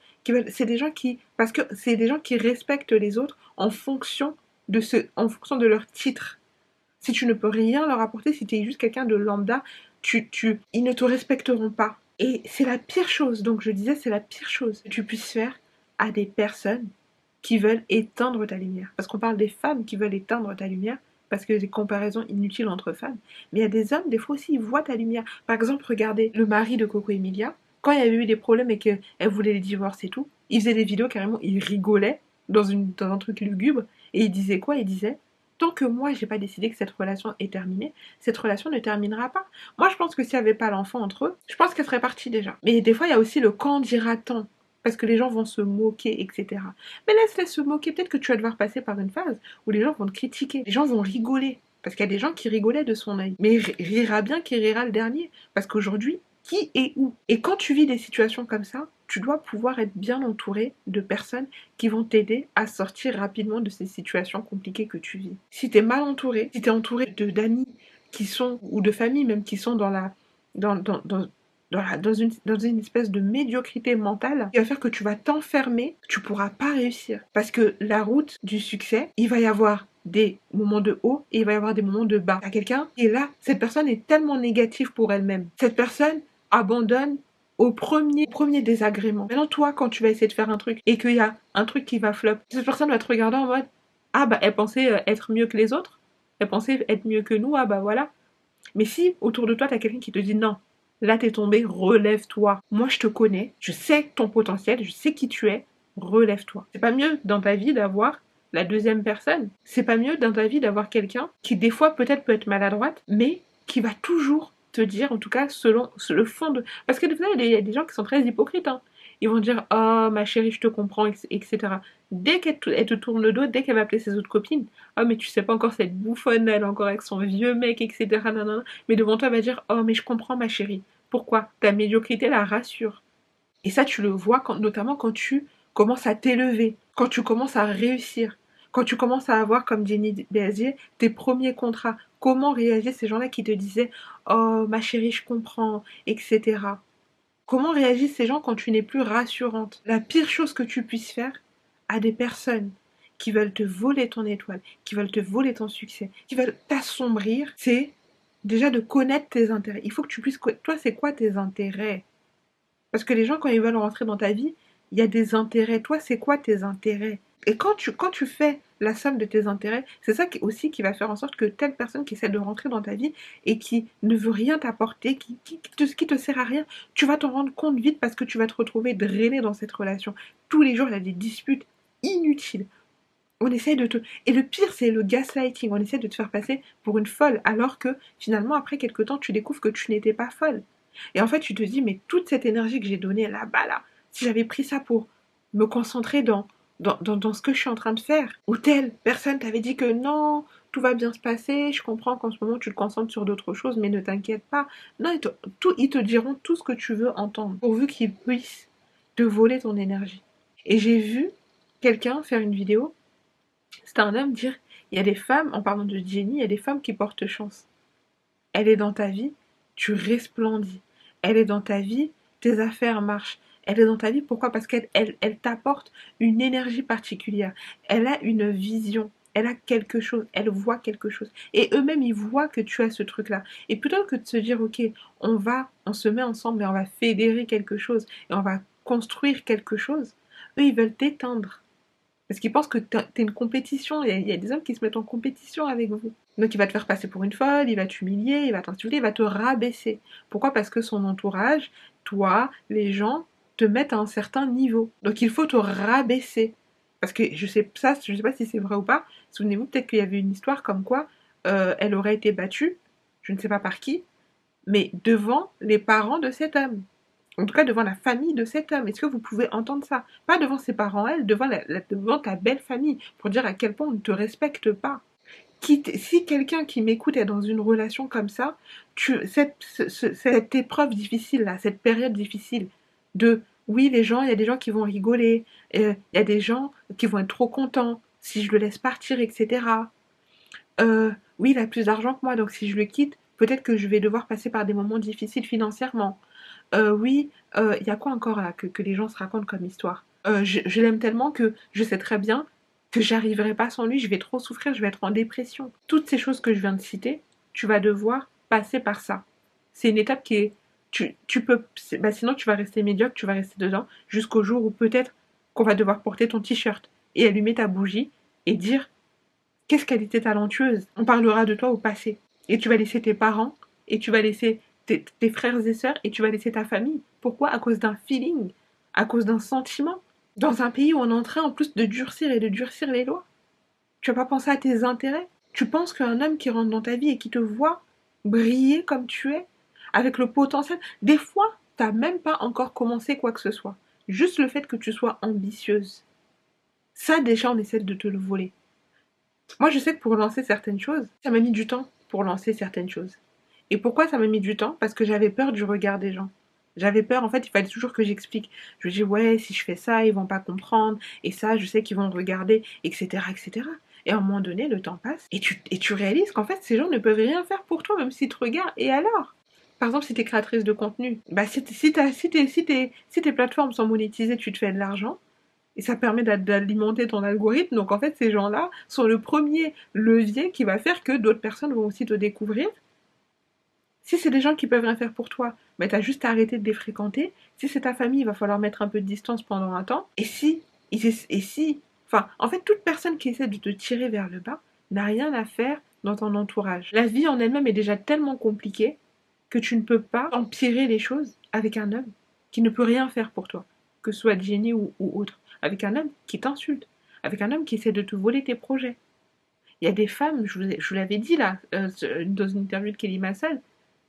C'est des gens qui. Parce que c'est des gens qui respectent les autres en fonction de leur titre. Si tu ne peux rien leur apporter, si tu es juste quelqu'un de lambda, ils ne te respecteront pas. Et c'est la pire chose, donc je disais, c'est la pire chose que tu puisses faire à des personnes qui veulent éteindre ta lumière. Parce qu'on parle des femmes qui veulent éteindre ta lumière, parce qu'il y a des comparaisons inutiles entre femmes. Mais il y a des hommes, des fois aussi, ils voient ta lumière. Par exemple, regardez le mari de Coco Emilia, quand il y avait eu des problèmes et qu'elle voulait les divorcer et tout, il faisait des vidéos carrément, il rigolait dans un truc lugubre, et il disait quoi? Il disait, tant que moi, j'ai pas décidé que cette relation est terminée, cette relation ne terminera pas. Moi, je pense que s'il n'y avait pas l'enfant entre eux, je pense qu'elle serait partie déjà. Mais des fois, il y a aussi le quand dira-t-on. Parce que les gens vont se moquer, etc. Mais laisse-les se moquer. Peut-être que tu vas devoir passer par une phase où les gens vont te critiquer. Les gens vont rigoler. Parce qu'il y a des gens qui rigolaient de son œil. Mais rira bien qui rira le dernier. Parce qu'aujourd'hui, qui est où? Et quand tu vis des situations comme ça, tu dois pouvoir être bien entouré de personnes qui vont t'aider à sortir rapidement de ces situations compliquées que tu vis. Si tu es mal entouré, si tu es entouré d'amis qui sont, ou de familles même, qui sont dans une espèce de médiocrité mentale, qui va faire que tu vas t'enfermer, tu pourras pas réussir. Parce que la route du succès, il va y avoir des moments de haut et il va y avoir des moments de bas. Il y a quelqu'un qui est là, cette personne est tellement négative pour elle-même. Cette personne abandonne au premier désagrément. Maintenant, toi, quand tu vas essayer de faire un truc et qu'il y a un truc qui va flop, cette personne va te regarder en mode, ah bah elle pensait être mieux que les autres, elle pensait être mieux que nous, ah bah voilà. Mais si autour de toi, t'as quelqu'un qui te dit non, là t'es tombé, relève-toi. Moi je te connais, je sais ton potentiel, je sais qui tu es, relève-toi. C'est pas mieux dans ta vie d'avoir la deuxième personne. C'est pas mieux dans ta vie d'avoir quelqu'un qui des fois peut-être peut être maladroite, mais qui va toujours te dire, en tout cas selon le fond de... Parce que des fois, il y a des gens qui sont très hypocrites. Hein. Ils vont dire, oh ma chérie, je te comprends, etc. Dès qu'elle te tourne le dos, dès qu'elle va appeler ses autres copines, oh mais tu sais pas encore cette bouffonne, elle encore avec son vieux mec, etc. Nanana. Mais devant toi, elle va dire, oh mais je comprends ma chérie. Pourquoi? Ta médiocrité la rassure. Et ça, tu le vois notamment quand tu commences à t'élever, quand tu commences à réussir, quand tu commences à avoir, comme Jenny Bézier, tes premiers contrats. Comment réagissent ces gens-là qui te disaient oh ma chérie, je comprends, etc. Comment réagissent ces gens quand tu n'es plus rassurante? La pire chose que tu puisses faire à des personnes qui veulent te voler ton étoile, qui veulent te voler ton succès, qui veulent t'assombrir, c'est déjà de connaître tes intérêts. Il faut que tu puisses... Toi, c'est quoi tes intérêts? Parce que les gens, quand ils veulent rentrer dans ta vie, il y a des intérêts. Toi, c'est quoi tes intérêts? Et quand tu fais la somme de tes intérêts, c'est ça aussi qui va faire en sorte que telle personne qui essaie de rentrer dans ta vie et qui ne veut rien t'apporter, qui te sert à rien, tu vas t'en rendre compte vite parce que tu vas te retrouver drainé dans cette relation. Tous les jours, il y a des disputes inutiles. On essaie de te... Et le pire, c'est le gaslighting. On essaie de te faire passer pour une folle, alors que finalement, après quelques temps, tu découvres que tu n'étais pas folle. Et en fait, tu te dis, mais toute cette énergie que j'ai donnée là-bas, là, si j'avais pris ça pour me concentrer dans ce que je suis en train de faire, ou telle personne t'avait dit que non, tout va bien se passer, je comprends qu'en ce moment tu te concentres sur d'autres choses, mais ne t'inquiète pas. Non, ils te diront tout ce que tu veux entendre, pourvu qu'ils puissent te voler ton énergie. Et j'ai vu quelqu'un faire une vidéo, c'était un homme dire, il y a des femmes, en parlant de Jenny, il y a des femmes qui portent chance. Elle est dans ta vie, tu resplendis. Elle est dans ta vie, tes affaires marchent. Elle est dans ta vie, pourquoi? Parce qu'elle t'apporte une énergie particulière. Elle a une vision. Elle a quelque chose. Elle voit quelque chose. Et eux-mêmes, ils voient que tu as ce truc-là. Et plutôt que de se dire, ok, on se met ensemble et on va fédérer quelque chose et on va construire quelque chose, eux, ils veulent t'éteindre. Parce qu'ils pensent que t'es une compétition. Il y a des hommes qui se mettent en compétition avec vous. Donc il va te faire passer pour une folle, il va t'humilier, il va t'insulter, il va te rabaisser. Pourquoi? Parce que son entourage, toi, les gens, te mettent à un certain niveau. Donc il faut te rabaisser. Parce que je sais pas si c'est vrai ou pas. Souvenez-vous peut-être qu'il y avait une histoire comme quoi elle aurait été battue, je ne sais pas par qui, mais devant les parents de cet homme. En tout cas, devant la famille de cet homme. Est-ce que vous pouvez entendre ça? Pas devant ses parents, elle, devant ta belle famille, pour dire à quel point on ne te respecte pas. Si quelqu'un qui m'écoute est dans une relation comme ça, cette épreuve difficile là, cette période difficile de oui, il y a des gens qui vont rigoler, il y a des gens qui vont être trop contents si je le laisse partir, etc. Oui, il a plus d'argent que moi, donc si je le quitte, peut-être que je vais devoir passer par des moments difficiles financièrement. Oui, il y a quoi encore là que les gens se racontent comme histoire? Je l'aime tellement que je sais très bien que j'arriverai pas sans lui, je vais trop souffrir, je vais être en dépression. Toutes ces choses que je viens de citer, tu vas devoir passer par ça. C'est une étape qui est... sinon tu vas rester médiocre, tu vas rester dedans, jusqu'au jour où peut-être qu'on va devoir porter ton t-shirt et allumer ta bougie et dire qu'est-ce qu'elle était talentueuse. On parlera de toi au passé. Et tu vas laisser tes parents, et tu vas laisser tes frères et sœurs, et tu vas laisser ta famille. Pourquoi? À cause d'un feeling, à cause d'un sentiment. Dans un pays où on est en train en plus de durcir et de durcir les lois. Tu vas pas penser à tes intérêts. Tu penses qu'un homme qui rentre dans ta vie et qui te voit briller comme tu es, avec le potentiel, des fois, t'as même pas encore commencé quoi que ce soit. Juste le fait que tu sois ambitieuse. Ça, déjà, on essaie de te le voler. Moi, je sais que pour lancer certaines choses, ça m'a mis du temps pour lancer certaines choses. Et pourquoi ça m'a mis du temps? Parce que j'avais peur du regard des gens. J'avais peur, en fait, il fallait toujours que j'explique. Je me dis, ouais, si je fais ça, ils vont pas comprendre. Et ça, je sais qu'ils vont regarder, etc., etc. Et à un moment donné, le temps passe. Et tu réalises qu'en fait, ces gens ne peuvent rien faire pour toi, même s'ils te regardent. Et alors? Par exemple, si tu es créatrice de contenu, bah, si tes plateformes sont monétisées, tu te fais de l'argent. Et ça permet d'alimenter ton algorithme. Donc en fait, ces gens-là sont le premier levier qui va faire que d'autres personnes vont aussi te découvrir. Si c'est des gens qui peuvent rien faire pour toi, bah, tu as juste à arrêter de les fréquenter. Si c'est ta famille, il va falloir mettre un peu de distance pendant un temps. Enfin, en fait, toute personne qui essaie de te tirer vers le bas n'a rien à faire dans ton entourage. La vie en elle-même est déjà tellement compliquée que tu ne peux pas empirer les choses avec un homme qui ne peut rien faire pour toi, que ce soit Jenny ou autre, avec un homme qui t'insulte, avec un homme qui essaie de te voler tes projets. Il y a des femmes, je vous l'avais dit là, dans une interview de Kelly Massal,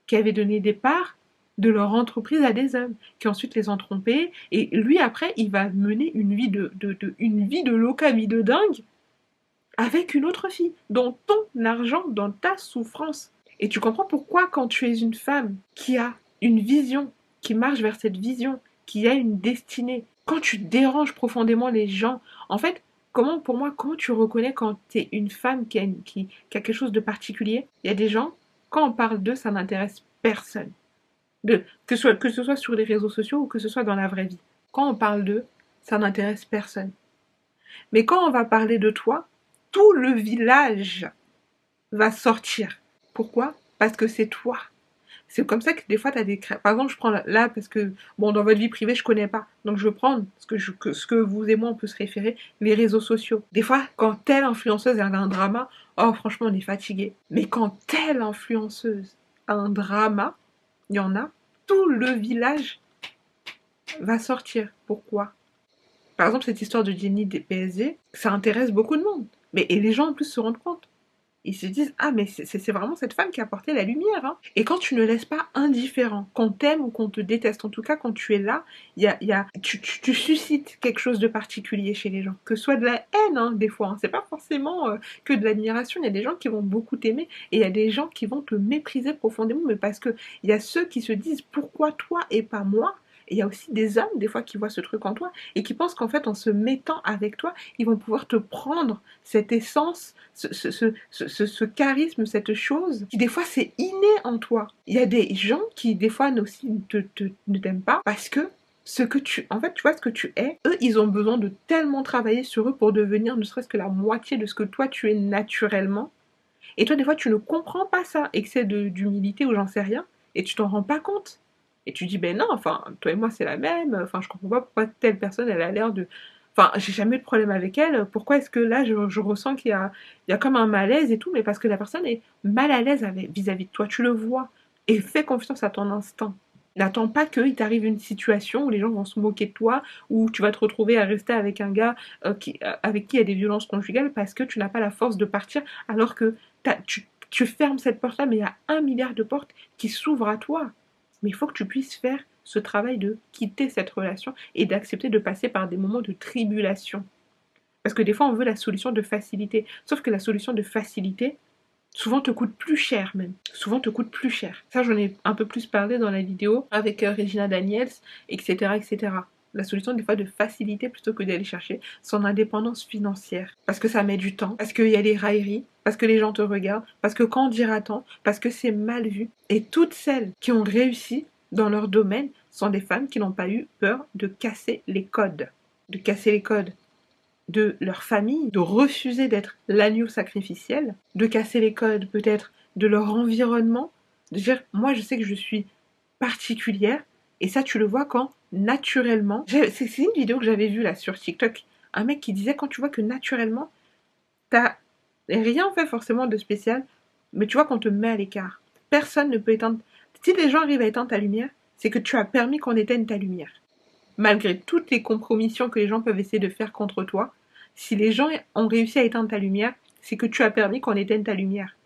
qui avaient donné des parts de leur entreprise à des hommes, qui ensuite les ont trompés, et lui après, il va mener une vie de loca, vie de dingue, avec une autre fille, dans ton argent, dans ta souffrance. Et tu comprends pourquoi quand tu es une femme qui a une vision, qui marche vers cette vision, qui a une destinée, quand tu déranges profondément les gens, en fait, comment tu reconnais quand tu es une femme qui a quelque chose de particulier? Il y a des gens, quand on parle d'eux, ça n'intéresse personne. Que ce soit sur les réseaux sociaux ou que ce soit dans la vraie vie. Quand on parle d'eux, ça n'intéresse personne. Mais quand on va parler de toi, tout le village va sortir. Pourquoi? Parce que c'est toi. C'est comme ça que des fois, tu as des... Par exemple, je prends là parce que, bon, dans votre vie privée, je connais pas. Donc, je veux prendre ce que vous et moi, on peut se référer, les réseaux sociaux. Des fois, quand telle influenceuse a un drama, oh, franchement, on est fatigué. Mais quand telle influenceuse a un drama, il y en a, tout le village va sortir. Pourquoi? Par exemple, cette histoire de Jenny des PSG, ça intéresse beaucoup de monde. Et les gens, en plus, se rendent compte. Ils se disent, ah mais c'est vraiment cette femme qui a apporté la lumière. Hein. Et quand tu ne laisses pas indifférent, qu'on t'aime ou qu'on te déteste, en tout cas quand tu es là, tu suscites quelque chose de particulier chez les gens. Que ce soit de la haine, hein, des fois. Hein. C'est pas forcément que de l'admiration. Il y a des gens qui vont beaucoup t'aimer et il y a des gens qui vont te mépriser profondément, mais parce que il y a ceux qui se disent, pourquoi toi et pas moi? Et il y a aussi des hommes, des fois, qui voient ce truc en toi et qui pensent qu'en fait, en se mettant avec toi, ils vont pouvoir te prendre cette essence, ce charisme, cette chose, qui des fois, c'est inné en toi. Il y a des gens qui, des fois, aussi ne t'aiment pas parce que en fait, tu vois ce que tu es, eux, ils ont besoin de tellement travailler sur eux pour devenir ne serait-ce que la moitié de ce que toi, tu es naturellement. Et toi, des fois, tu ne comprends pas ça, excès d'humilité ou j'en sais rien, et tu t'en rends pas compte. Et tu dis, ben non, enfin, toi et moi, c'est la même, enfin, je comprends pas pourquoi telle personne, elle a l'air de... Enfin, j'ai jamais eu de problème avec elle, pourquoi est-ce que là, je ressens qu'il y a comme un malaise et tout, mais parce que la personne est mal à l'aise vis-à-vis de toi, tu le vois. Et fais confiance à ton instinct. N'attends pas qu'il t'arrive une situation où les gens vont se moquer de toi, où tu vas te retrouver à rester avec un gars avec qui il y a des violences conjugales parce que tu n'as pas la force de partir alors que tu fermes cette porte-là, mais il y a 1 milliard de portes qui s'ouvrent à toi. Mais il faut que tu puisses faire ce travail de quitter cette relation et d'accepter de passer par des moments de tribulation. Parce que des fois, on veut la solution de facilité. Sauf que la solution de facilité, souvent te coûte plus cher même. Souvent te coûte plus cher. Ça, j'en ai un peu plus parlé dans la vidéo avec Regina Daniels, etc., etc. La solution des fois de facilité plutôt que d'aller chercher son indépendance financière. Parce que ça met du temps, parce qu'il y a les railleries, parce que les gens te regardent, parce que quand on dira-t-on, parce que c'est mal vu. Et toutes celles qui ont réussi dans leur domaine sont des femmes qui n'ont pas eu peur de casser les codes. De casser les codes de leur famille, de refuser d'être l'agneau sacrificiel, de casser les codes peut-être de leur environnement, de dire moi je sais que je suis particulière, et ça tu le vois quand naturellement, c'est une vidéo que j'avais vue là sur TikTok, un mec qui disait quand tu vois que naturellement t'as rien fait forcément de spécial, mais tu vois qu'on te met à l'écart, personne ne peut éteindre, si les gens arrivent à éteindre ta lumière, c'est que tu as permis qu'on éteigne ta lumière. Malgré toutes les compromissions que les gens peuvent essayer de faire contre toi, si les gens ont réussi à éteindre ta lumière, c'est que tu as permis qu'on éteigne ta lumière.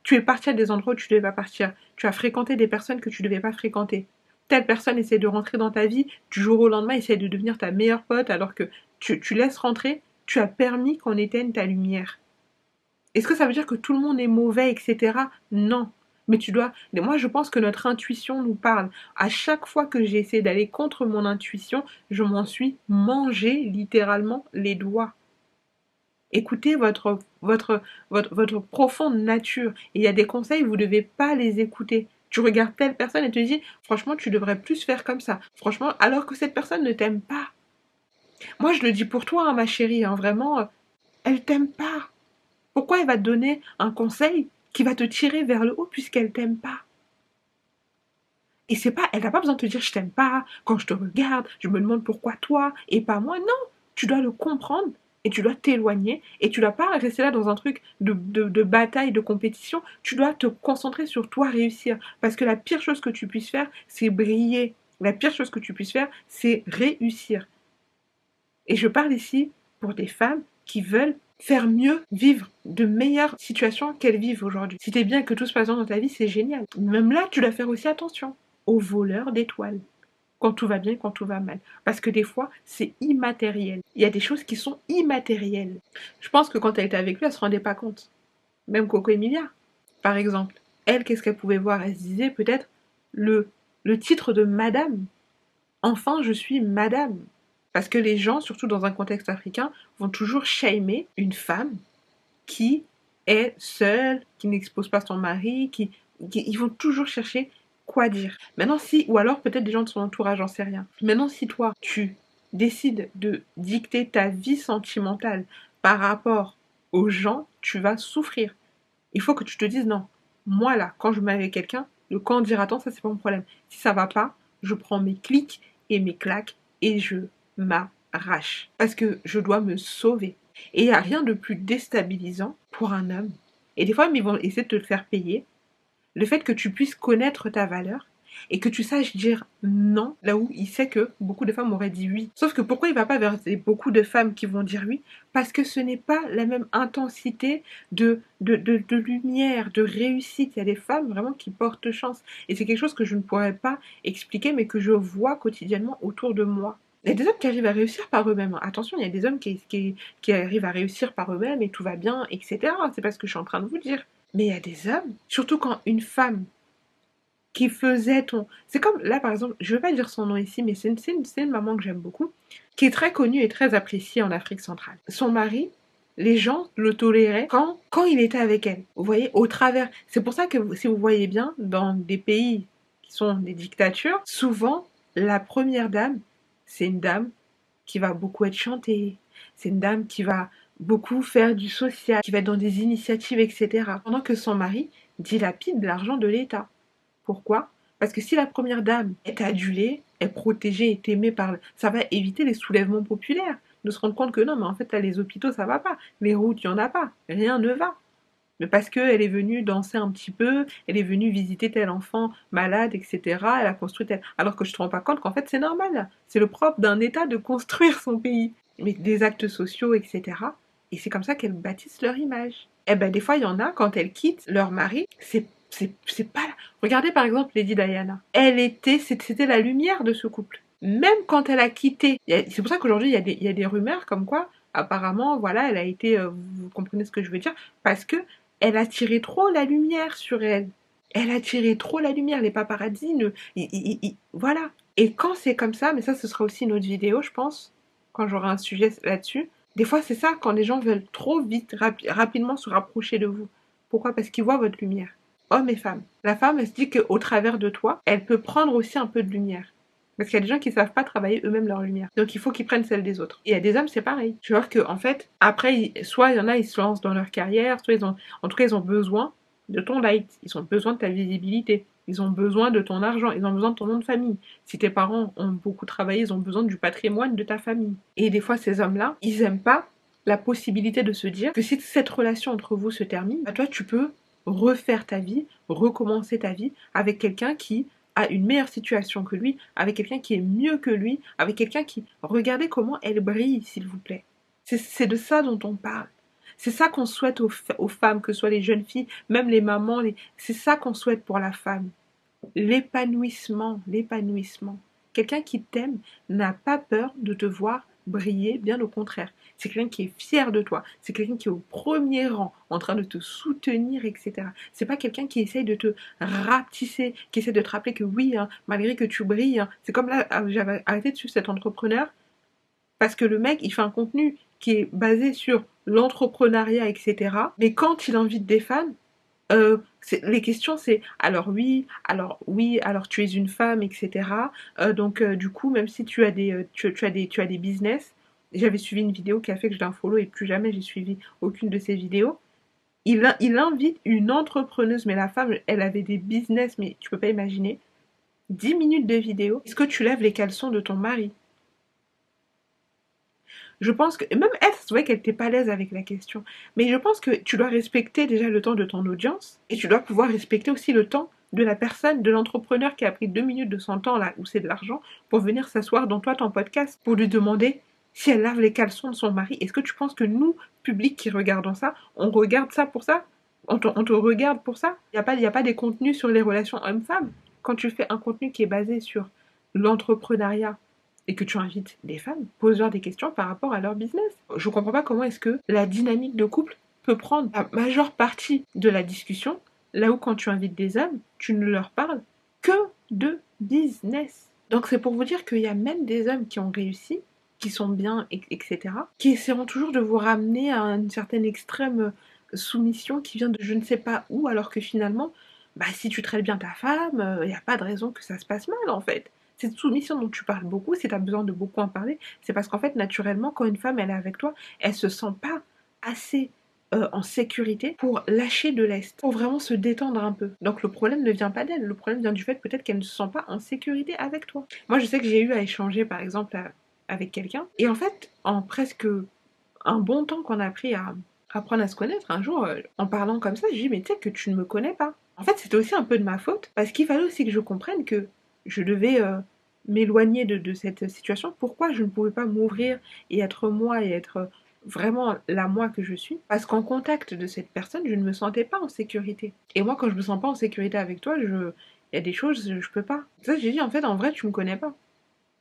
Tu es parti à des endroits où tu ne devais pas partir. Tu as fréquenté des personnes que tu ne devais pas fréquenter. Telle personne essaie de rentrer dans ta vie, du jour au lendemain essaie de devenir ta meilleure pote alors que tu laisses rentrer, tu as permis qu'on éteigne ta lumière. Est-ce que ça veut dire que tout le monde est mauvais, etc. Non. Mais moi, je pense que notre intuition nous parle. À chaque fois que j'ai essayé d'aller contre mon intuition, je m'en suis mangé littéralement les doigts. Écoutez votre profonde nature. Et il y a des conseils, vous ne devez pas les écouter. Tu regardes telle personne et te dis, franchement, tu devrais plus faire comme ça. Franchement, alors que cette personne ne t'aime pas. Moi, je le dis pour toi, hein, ma chérie, hein, vraiment, elle t'aime pas. Pourquoi elle va te donner un conseil qui va te tirer vers le haut puisqu'elle t'aime pas? Et c'est pas, elle n'a pas besoin de te dire je t'aime pas, quand je te regarde, je me demande pourquoi toi et pas moi. Non, tu dois le comprendre et tu dois t'éloigner et tu dois pas rester là dans un truc de bataille, de compétition. Tu dois te concentrer sur toi réussir. Parce que la pire chose que tu puisses faire, c'est briller. La pire chose que tu puisses faire, c'est réussir. Et je parle ici pour des femmes qui veulent faire mieux, vivre de meilleures situations qu'elles vivent aujourd'hui. Si t'es bien que tout se passe bien dans ta vie, c'est génial. Même là, tu dois faire aussi attention aux voleurs d'étoiles. Quand tout va bien, quand tout va mal. Parce que des fois, c'est immatériel. Il y a des choses qui sont immatérielles. Je pense que quand elle était avec lui, elle se rendait pas compte. Même Coco Emilia, par exemple. Elle, qu'est-ce qu'elle pouvait voir? Elle se disait peut-être le titre de madame. Enfin, je suis madame. Parce que les gens, surtout dans un contexte africain, vont toujours shamer une femme qui est seule, qui n'expose pas son mari, ils vont toujours chercher quoi dire. Maintenant, ou alors peut-être des gens de son entourage, j'en sais rien. Maintenant, si toi, tu décides de dicter ta vie sentimentale par rapport aux gens, tu vas souffrir. Il faut que tu te dises non. Moi, là, quand je me mets avec quelqu'un, le quand dira-t-on, ça, c'est pas mon problème. Si ça va pas, je prends mes clics et mes claques et je m'arrache. Parce que je dois me sauver. Et il n'y a rien de plus déstabilisant pour un homme. Et des fois, ils vont essayer de te le faire payer. Le fait que tu puisses connaître ta valeur et que tu saches dire non, là où il sait que beaucoup de femmes auraient dit oui. Sauf que pourquoi il ne va pas vers beaucoup de femmes qui vont dire oui? Parce que ce n'est pas la même intensité de lumière, de réussite. Il y a des femmes vraiment qui portent chance. Et c'est quelque chose que je ne pourrais pas expliquer, mais que je vois quotidiennement autour de moi. Il y a des hommes qui arrivent à réussir par eux-mêmes. Attention, il y a des hommes qui arrivent à réussir par eux-mêmes et tout va bien, etc. C'est pas ce que je suis en train de vous dire. Mais il y a des hommes, surtout quand une femme qui faisait ton... C'est comme, là par exemple, je ne vais pas dire son nom ici, mais c'est une maman que j'aime beaucoup, qui est très connue et très appréciée en Afrique centrale. Son mari, les gens le toléraient quand il était avec elle. Vous voyez, au travers. C'est pour ça que si vous voyez bien, dans des pays qui sont des dictatures, souvent, la première dame, c'est une dame qui va beaucoup être chantée, c'est une dame qui va beaucoup faire du social, qui va être dans des initiatives, etc. Pendant que son mari dilapide l'argent de l'État. Pourquoi? Parce que si la première dame est adulée, est protégée, est aimée ça va éviter les soulèvements populaires. De se rendre compte que non, mais en fait, là, les hôpitaux, ça va pas. Les routes, il n'y en a pas. Rien ne va. Mais parce qu'elle est venue danser un petit peu, elle est venue visiter tel enfant malade, etc. Elle a construit tel... Alors que je ne te rends pas compte qu'en fait, c'est normal. C'est le propre d'un État de construire son pays. Mais des actes sociaux, etc. Et c'est comme ça qu'elles bâtissent leur image. Eh ben, des fois, il y en a, quand elles quittent leur mari, c'est pas... Regardez par exemple Lady Diana. C'était la lumière de ce couple. Même quand elle a quitté, c'est pour ça qu'aujourd'hui il y a des rumeurs comme quoi, apparemment, voilà, elle a été, vous comprenez ce que je veux dire, parce que elle attirait trop la lumière sur elle. Elle attirait trop la lumière, les paparazzi, voilà. Et quand c'est comme ça, mais ça ce sera aussi une autre vidéo, je pense, quand j'aurai un sujet là-dessus. Des fois c'est ça, quand les gens veulent trop vite, rapidement se rapprocher de vous. Pourquoi? Parce qu'ils voient votre lumière. Hommes et femmes. La femme, elle se dit qu'au travers de toi, elle peut prendre aussi un peu de lumière. Parce qu'il y a des gens qui savent pas travailler eux-mêmes leur lumière. Donc il faut qu'ils prennent celle des autres. Et il y a des hommes, c'est pareil. Tu vois que en fait, après, soit il y en a, ils se lancent dans leur carrière, soit en tout cas, ils ont besoin de ton light. Ils ont besoin de ta visibilité. Ils ont besoin de ton argent. Ils ont besoin de ton nom de famille. Si tes parents ont beaucoup travaillé, ils ont besoin du patrimoine de ta famille. Et des fois, ces hommes-là, ils aiment pas la possibilité de se dire que si cette relation entre vous se termine, bah toi, tu peux refaire ta vie, recommencer ta vie avec quelqu'un qui a une meilleure situation que lui, avec quelqu'un qui est mieux que lui, avec quelqu'un qui... Regardez comment elle brille, s'il vous plaît. C'est de ça dont on parle. C'est ça qu'on souhaite aux femmes, que ce soit les jeunes filles, même les mamans. C'est ça qu'on souhaite pour la femme. L'épanouissement, l'épanouissement. Quelqu'un qui t'aime n'a pas peur de te voir briller, bien au contraire. C'est quelqu'un qui est fier de toi. C'est quelqu'un qui est au premier rang, en train de te soutenir, etc. C'est pas quelqu'un qui essaye de te rapetisser, qui essaie de te rappeler que oui, hein, malgré que tu brilles, hein. C'est comme là, j'avais arrêté de suivre cet entrepreneur parce que le mec, il fait un contenu qui est basé sur l'entrepreneuriat, etc. Mais quand il invite des fans, les questions c'est alors tu es une femme, etc. Donc du coup, même si tu as tu as des business, j'avais suivi une vidéo qui a fait que je l'ai follow et plus jamais j'ai suivi aucune de ses vidéos. Il invite une entrepreneuse, mais la femme, elle avait des business, mais tu peux pas imaginer. 10 minutes de vidéo. Est-ce que tu lèves les caleçons de ton mari? Je pense que, même elle, ça se voyait qu'elle n'était pas à l'aise avec la question. Mais je pense que tu dois respecter déjà le temps de ton audience et tu dois pouvoir respecter aussi le temps de la personne, de l'entrepreneur qui a pris 2 minutes de son temps là où c'est de l'argent pour venir s'asseoir dans toi ton podcast pour lui demander si elle lave les caleçons de son mari. Est-ce que tu penses que nous, public qui regardons ça, on regarde ça pour ça? On te regarde pour ça? Il y a pas des contenus sur les relations hommes-femmes. Quand tu fais un contenu qui est basé sur l'entrepreneuriat, et que tu invites des femmes, pose-leur des questions par rapport à leur business. Je comprends pas comment est-ce que la dynamique de couple peut prendre la majeure partie de la discussion, là où quand tu invites des hommes, tu ne leur parles que de business. Donc c'est pour vous dire qu'il y a même des hommes qui ont réussi, qui sont bien, etc., qui essaieront toujours de vous ramener à une certaine extrême soumission qui vient de je ne sais pas où, alors que finalement, bah, si tu traites bien ta femme, il n'y a pas de raison que ça se passe mal en fait. Cette soumission dont tu parles beaucoup, si tu as besoin de beaucoup en parler, c'est parce qu'en fait, naturellement, quand une femme elle est avec toi, elle se sent pas assez en sécurité pour lâcher de l'est, pour vraiment se détendre un peu. Donc le problème ne vient pas d'elle, le problème vient du fait peut-être qu'elle ne se sent pas en sécurité avec toi. Moi, je sais que j'ai eu à échanger, par exemple, avec quelqu'un, et en fait, en presque un bon temps qu'on a pris à apprendre à se connaître, un jour, en parlant comme ça, j'ai dit, mais tu sais que tu ne me connais pas. En fait, c'était aussi un peu de ma faute, parce qu'il fallait aussi que je comprenne que je devais m'éloigner de cette situation. Pourquoi je ne pouvais pas m'ouvrir et être moi et être vraiment la moi que je suis? Parce qu'en contact de cette personne, je ne me sentais pas en sécurité. Et moi, quand je me sens pas en sécurité avec toi, il y a des choses, je peux pas. Ça, j'ai dit, en fait, en vrai, tu me connais pas.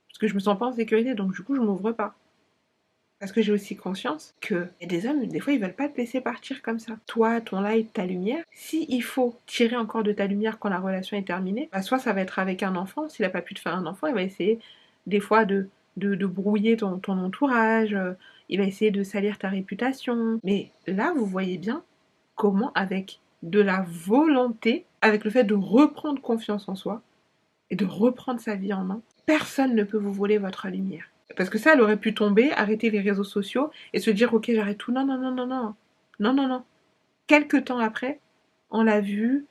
Parce que je me sens pas en sécurité, donc du coup, je m'ouvre pas. Parce que j'ai aussi conscience que y a des hommes, des fois, ils veulent pas te laisser partir comme ça. Toi, ton light, ta lumière, si il faut tirer encore de ta lumière quand la relation est terminée, bah soit ça va être avec un enfant, s'il a pas pu te faire un enfant, il va essayer des fois de brouiller ton entourage, il va essayer de salir ta réputation. Mais là, vous voyez bien comment, avec de la volonté, avec le fait de reprendre confiance en soi et de reprendre sa vie en main, personne ne peut vous voler votre lumière. Parce que ça, elle aurait pu tomber, arrêter les réseaux sociaux et se dire ok, j'arrête tout. Non, non, non, non, non. Non, non, non. Quelques temps après, on l'a vu,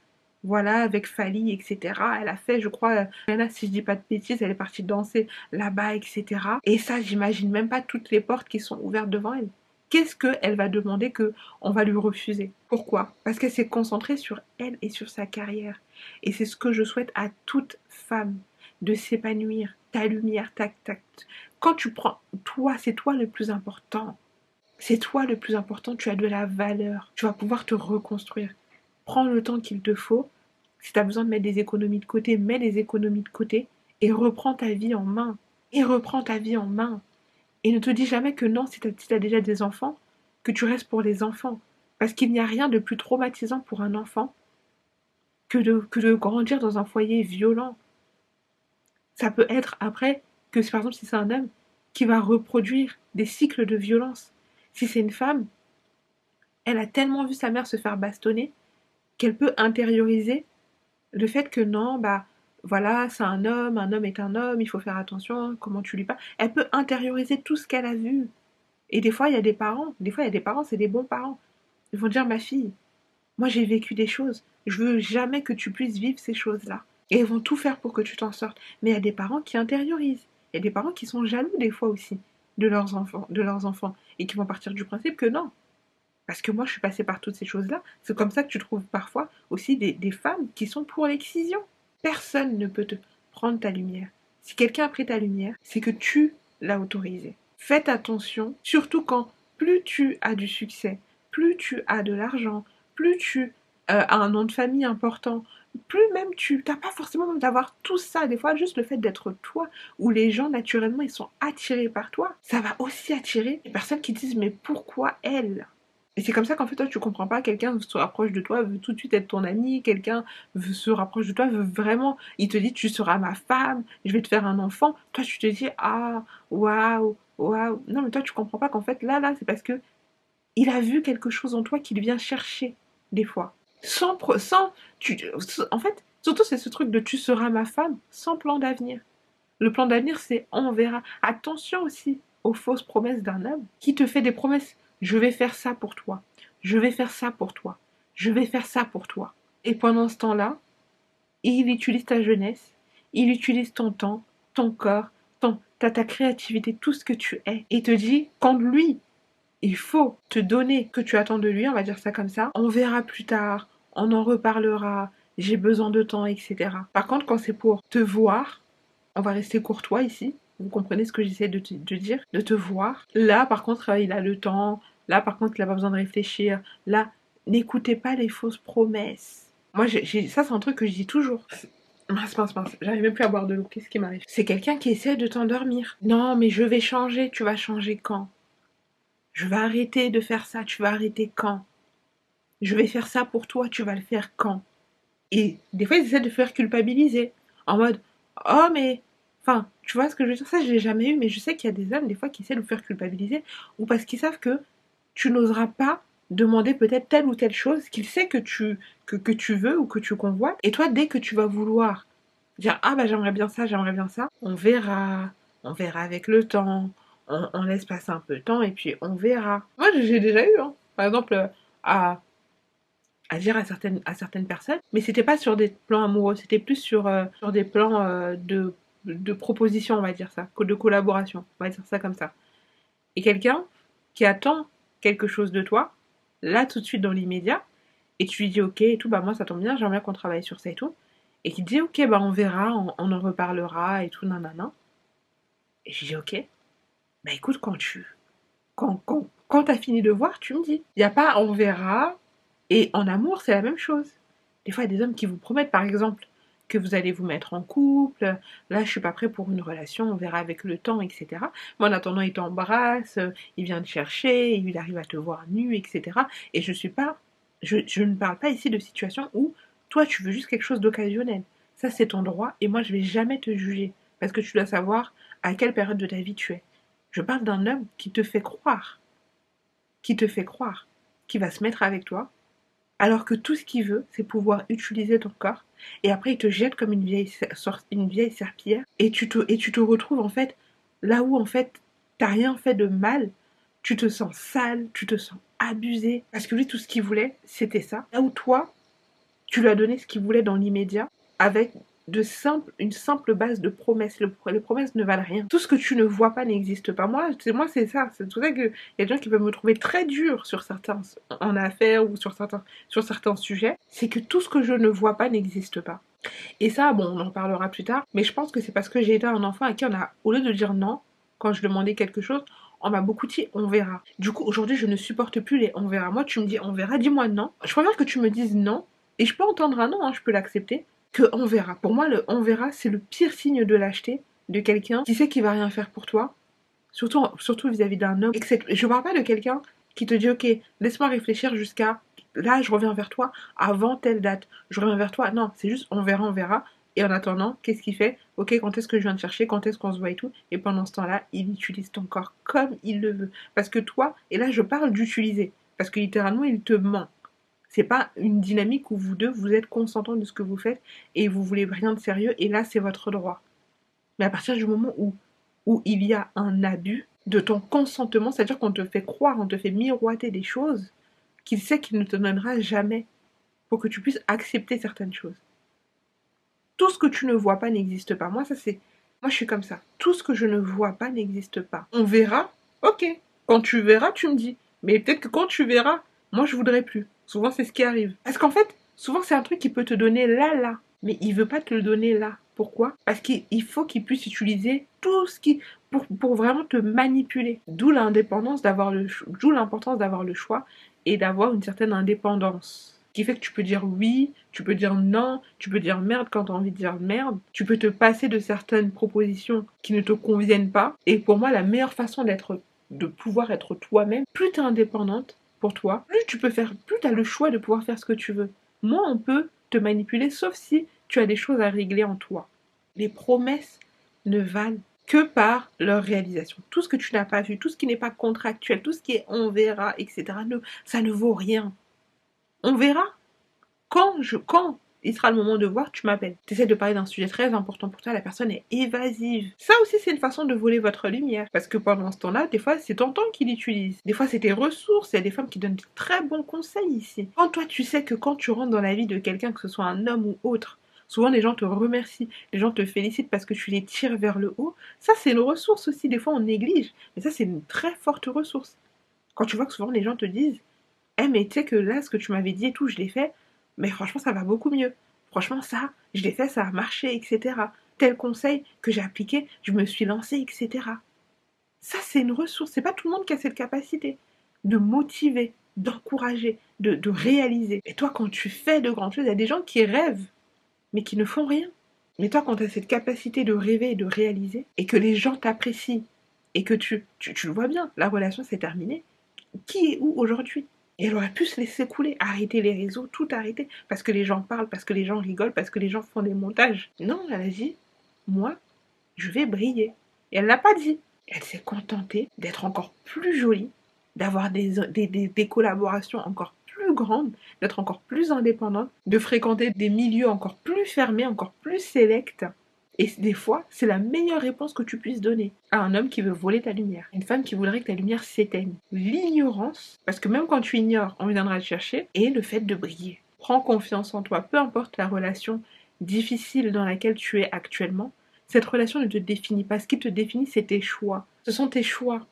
voilà, avec Fali, etc. Elle a fait, je crois, Rihanna, si je dis pas de bêtises, elle est partie danser là-bas, etc. Et ça, j'imagine même pas toutes les portes qui sont ouvertes devant elle. Qu'est-ce qu'elle va demander que on va lui refuser? Pourquoi? Parce qu'elle s'est concentrée sur elle et sur sa carrière. Et c'est ce que je souhaite à toute femme, de s'épanouir. Ta lumière, tac, tac. Quand tu prends toi, c'est toi le plus important. C'est toi le plus important, tu as de la valeur. Tu vas pouvoir te reconstruire. Prends le temps qu'il te faut. Si tu as besoin de mettre des économies de côté, mets les économies de côté et reprends ta vie en main. Et reprends ta vie en main. Et ne te dis jamais que non, si tu as déjà des enfants, que tu restes pour les enfants. Parce qu'il n'y a rien de plus traumatisant pour un enfant que de grandir dans un foyer violent. Ça peut être après que, par exemple, si c'est un homme qui va reproduire des cycles de violence. Si c'est une femme, elle a tellement vu sa mère se faire bastonner qu'elle peut intérioriser le fait que non, bah voilà, c'est un homme est un homme, il faut faire attention, comment tu lui parles. Elle peut intérioriser tout ce qu'elle a vu. Et des fois, il y a des parents, c'est des bons parents. Ils vont dire, ma fille, moi j'ai vécu des choses, je veux jamais que tu puisses vivre ces choses-là. Et ils vont tout faire pour que tu t'en sortes. Mais il y a des parents qui intériorisent. Il y a des parents qui sont jaloux des fois aussi de leurs enfants, et qui vont partir du principe que non. Parce que moi, je suis passée par toutes ces choses-là. C'est comme ça que tu trouves parfois aussi des femmes qui sont pour l'excision. Personne ne peut te prendre ta lumière. Si quelqu'un a pris ta lumière, c'est que tu l'as autorisé. Faites attention, surtout quand plus tu as du succès, plus tu as de l'argent, plus tu as un nom de famille important, plus même tu n'as pas forcément même d'avoir tout ça. Des fois, juste le fait d'être toi, où les gens naturellement ils sont attirés par toi, ça va aussi attirer les personnes qui disent mais pourquoi elle? Et c'est comme ça qu'en fait, toi, tu comprends pas, quelqu'un se rapproche de toi, veut tout de suite être ton ami, quelqu'un se rapproche de toi, veut vraiment, il te dit, tu seras ma femme, je vais te faire un enfant. Toi, tu te dis, ah, waouh, waouh. Non, mais toi, tu comprends pas qu'en fait, là, c'est parce que il a vu quelque chose en toi qu'il vient chercher, des fois. En fait, surtout, c'est ce truc de tu seras ma femme, sans plan d'avenir. Le plan d'avenir, c'est on verra. Attention aussi aux fausses promesses d'un homme qui te fait des promesses. Je vais faire ça pour toi. Je vais faire ça pour toi. Je vais faire ça pour toi. Et pendant ce temps-là, il utilise ta jeunesse, il utilise ton temps, ton corps, ta créativité, tout ce que tu es. Et te dit, quand lui, il faut te donner ce que tu attends de lui, on va dire ça comme ça, on verra plus tard, on en reparlera, j'ai besoin de temps, etc. Par contre, quand c'est pour te voir, on va rester courtois ici. Vous comprenez ce que j'essaie de dire, de te voir. Là, par contre, il a le temps. Là, par contre, il n'a pas besoin de réfléchir. Là, n'écoutez pas les fausses promesses. Moi, ça, c'est un truc que je dis toujours. Mince. J'arrive même plus à boire de l'eau. Qu'est-ce qui m'arrive? C'est quelqu'un qui essaie de t'endormir. Non, mais je vais changer. Tu vas changer quand? Je vais arrêter de faire ça. Tu vas arrêter quand? Je vais faire ça pour toi. Tu vas le faire quand? Et des fois, ils essaient de faire culpabiliser. En mode, oh, mais. Enfin, tu vois ce que je veux dire? Ça, je l'ai jamais eu, mais je sais qu'il y a des hommes, des fois, qui essaient de vous faire culpabiliser, ou parce qu'ils savent que tu n'oseras pas demander peut-être telle ou telle chose qu'il sait que tu veux ou que tu convoites. Et toi, dès que tu vas vouloir dire, ah bah j'aimerais bien ça, on verra avec le temps, on laisse passer un peu de temps, et puis on verra. Moi, j'ai déjà eu, hein. Par exemple, à dire à certaines personnes, mais c'était pas sur des plans amoureux, c'était plus sur des plans de proposition, on va dire ça, de collaboration, on va dire ça comme ça. Et quelqu'un qui attend quelque chose de toi, là tout de suite dans l'immédiat, et tu lui dis ok et tout, bah moi ça tombe bien, j'aimerais bien qu'on travaille sur ça et tout, et qui te dit ok, bah on verra, on en reparlera et tout, nanana. Et je dis ok, bah écoute, quand t'as fini de voir, tu me dis. Il n'y a pas on verra. Et en amour, c'est la même chose. Des fois, il y a des hommes qui vous promettent, par exemple, que vous allez vous mettre en couple. Là, je suis pas prêt pour une relation, on verra avec le temps, etc. Mais en attendant, il t'embrasse, il vient te chercher, il arrive à te voir nu, etc. Et je ne parle pas ici de situation où toi, tu veux juste quelque chose d'occasionnel. Ça, c'est ton droit, et moi, je vais jamais te juger, parce que tu dois savoir à quelle période de ta vie tu es. Je parle d'un homme qui te fait croire, qui va se mettre avec toi, alors que tout ce qu'il veut, c'est pouvoir utiliser ton corps. Et après, il te jette comme une vieille serpillière. Et tu te retrouves, en fait, là où, en fait, t'as rien fait de mal. Tu te sens sale, tu te sens abusé. Parce que lui, tout ce qu'il voulait, c'était ça. Là où toi, tu lui as donné ce qu'il voulait dans l'immédiat, avec une simple base de promesses. Les promesses ne valent rien. Tout ce que tu ne vois pas n'existe pas. Moi, c'est ça. C'est tout ça qu'il y a des gens qui peuvent me trouver très dur sur certains, en affaires ou sur certains sujets. C'est que tout ce que je ne vois pas n'existe pas. Et ça, bon, on en parlera plus tard. Mais je pense que c'est parce que j'ai été un enfant à qui au lieu de dire non, quand je demandais quelque chose, on m'a beaucoup dit on verra. Du coup, aujourd'hui, je ne supporte plus les on verra. Moi, tu me dis on verra, dis-moi non. Je préfère que tu me dises non, Et je peux entendre un non, hein, je peux l'accepter, que on verra. Pour moi, le on verra, c'est le pire signe de lâcheté de quelqu'un qui sait qu'il va rien faire pour toi, surtout vis-à-vis d'un homme. Je parle pas de quelqu'un qui te dit, ok, laisse-moi réfléchir jusqu'à là, je reviens vers toi avant telle date. Je reviens vers toi. Non, c'est juste on verra, on verra. Et en attendant, qu'est-ce qu'il fait? Ok, quand est-ce que je viens te chercher? Quand est-ce qu'on se voit et tout? Et pendant ce temps-là, il utilise ton corps comme il le veut. Parce que toi, et là je parle d'utiliser, parce que littéralement il te ment. C'est pas une dynamique où vous deux, vous êtes consentants de ce que vous faites et vous voulez rien de sérieux et là, c'est votre droit. Mais à partir du moment où il y a un abus de ton consentement, c'est-à-dire qu'on te fait croire, on te fait miroiter des choses qu'il sait qu'il ne te donnera jamais pour que tu puisses accepter certaines choses. Tout ce que tu ne vois pas n'existe pas. Moi, je suis comme ça. Tout ce que je ne vois pas n'existe pas. On verra, ok. Quand tu verras, tu me dis. Mais peut-être que quand tu verras, moi, je voudrais plus. Souvent, c'est ce qui arrive. Parce qu'en fait, souvent, c'est un truc qui peut te donner là. Mais il veut pas te le donner là. Pourquoi? Parce qu'il faut qu'il puisse utiliser tout ce qui... pour vraiment te manipuler. D'où l'indépendance d'où l'importance d'avoir le choix et d'avoir une certaine indépendance qui fait que tu peux dire oui, tu peux dire non, tu peux dire merde quand tu as envie de dire merde, tu peux te passer de certaines propositions qui ne te conviennent pas. Et pour moi, la meilleure façon de pouvoir être toi-même, plus tu es indépendante pour toi, plus tu as le choix de pouvoir faire ce que tu veux. Moins on peut te manipuler, sauf si tu as des choses à régler en toi. Les promesses ne valent que par leur réalisation. Tout ce que tu n'as pas vu, tout ce qui n'est pas contractuel, tout ce qui est on verra, etc., ça ne vaut rien. On verra. Quand il sera le moment de voir, tu m'appelles. Tu essaies de parler d'un sujet très important pour toi, la personne est évasive. Ça aussi, c'est une façon de voler votre lumière. Parce que pendant ce temps-là, des fois, c'est ton temps qu'il utilise. Des fois, c'est tes ressources. Il y a des femmes qui donnent de très bons conseils ici. Quand toi, tu sais que quand tu rentres dans la vie de quelqu'un, que ce soit un homme ou autre, souvent les gens te remercient, les gens te félicitent parce que tu les tires vers le haut. Ça, c'est une ressource aussi. Des fois, on néglige. Mais ça, c'est une très forte ressource. Quand tu vois que souvent les gens te disent, eh mais tu sais que là, ce que tu m'avais dit et tout, je l'ai fait, mais franchement, ça va beaucoup mieux. Franchement, ça, je l'ai fait, ça a marché, etc. Tel conseil que j'ai appliqué, je me suis lancée, etc. Ça, c'est une ressource. C'est pas tout le monde qui a cette capacité de motiver, d'encourager, de réaliser. Et toi, quand tu fais de grandes choses, il y a des gens qui rêvent, mais qui ne font rien. Mais toi, quand tu as cette capacité de rêver et de réaliser, et que les gens t'apprécient, et que tu le vois bien, la relation s'est terminée, qui est où aujourd'hui? Et elle aurait pu se laisser couler, arrêter les réseaux, tout arrêter, parce que les gens parlent, parce que les gens rigolent, parce que les gens font des montages. Non, elle a dit, moi, je vais briller. Et elle l'a pas dit. Elle s'est contentée d'être encore plus jolie, d'avoir des collaborations encore plus grandes, d'être encore plus indépendante, de fréquenter des milieux encore plus fermés, encore plus sélects. Et des fois, c'est la meilleure réponse que tu puisses donner à un homme qui veut voler ta lumière. Une femme qui voudrait que ta lumière s'éteigne. L'ignorance, parce que même quand tu ignores, on viendra te chercher, et le fait de briller. Prends confiance en toi, peu importe la relation difficile dans laquelle tu es actuellement. Cette relation ne te définit pas. Ce qui te définit, c'est tes choix. Ce sont tes choix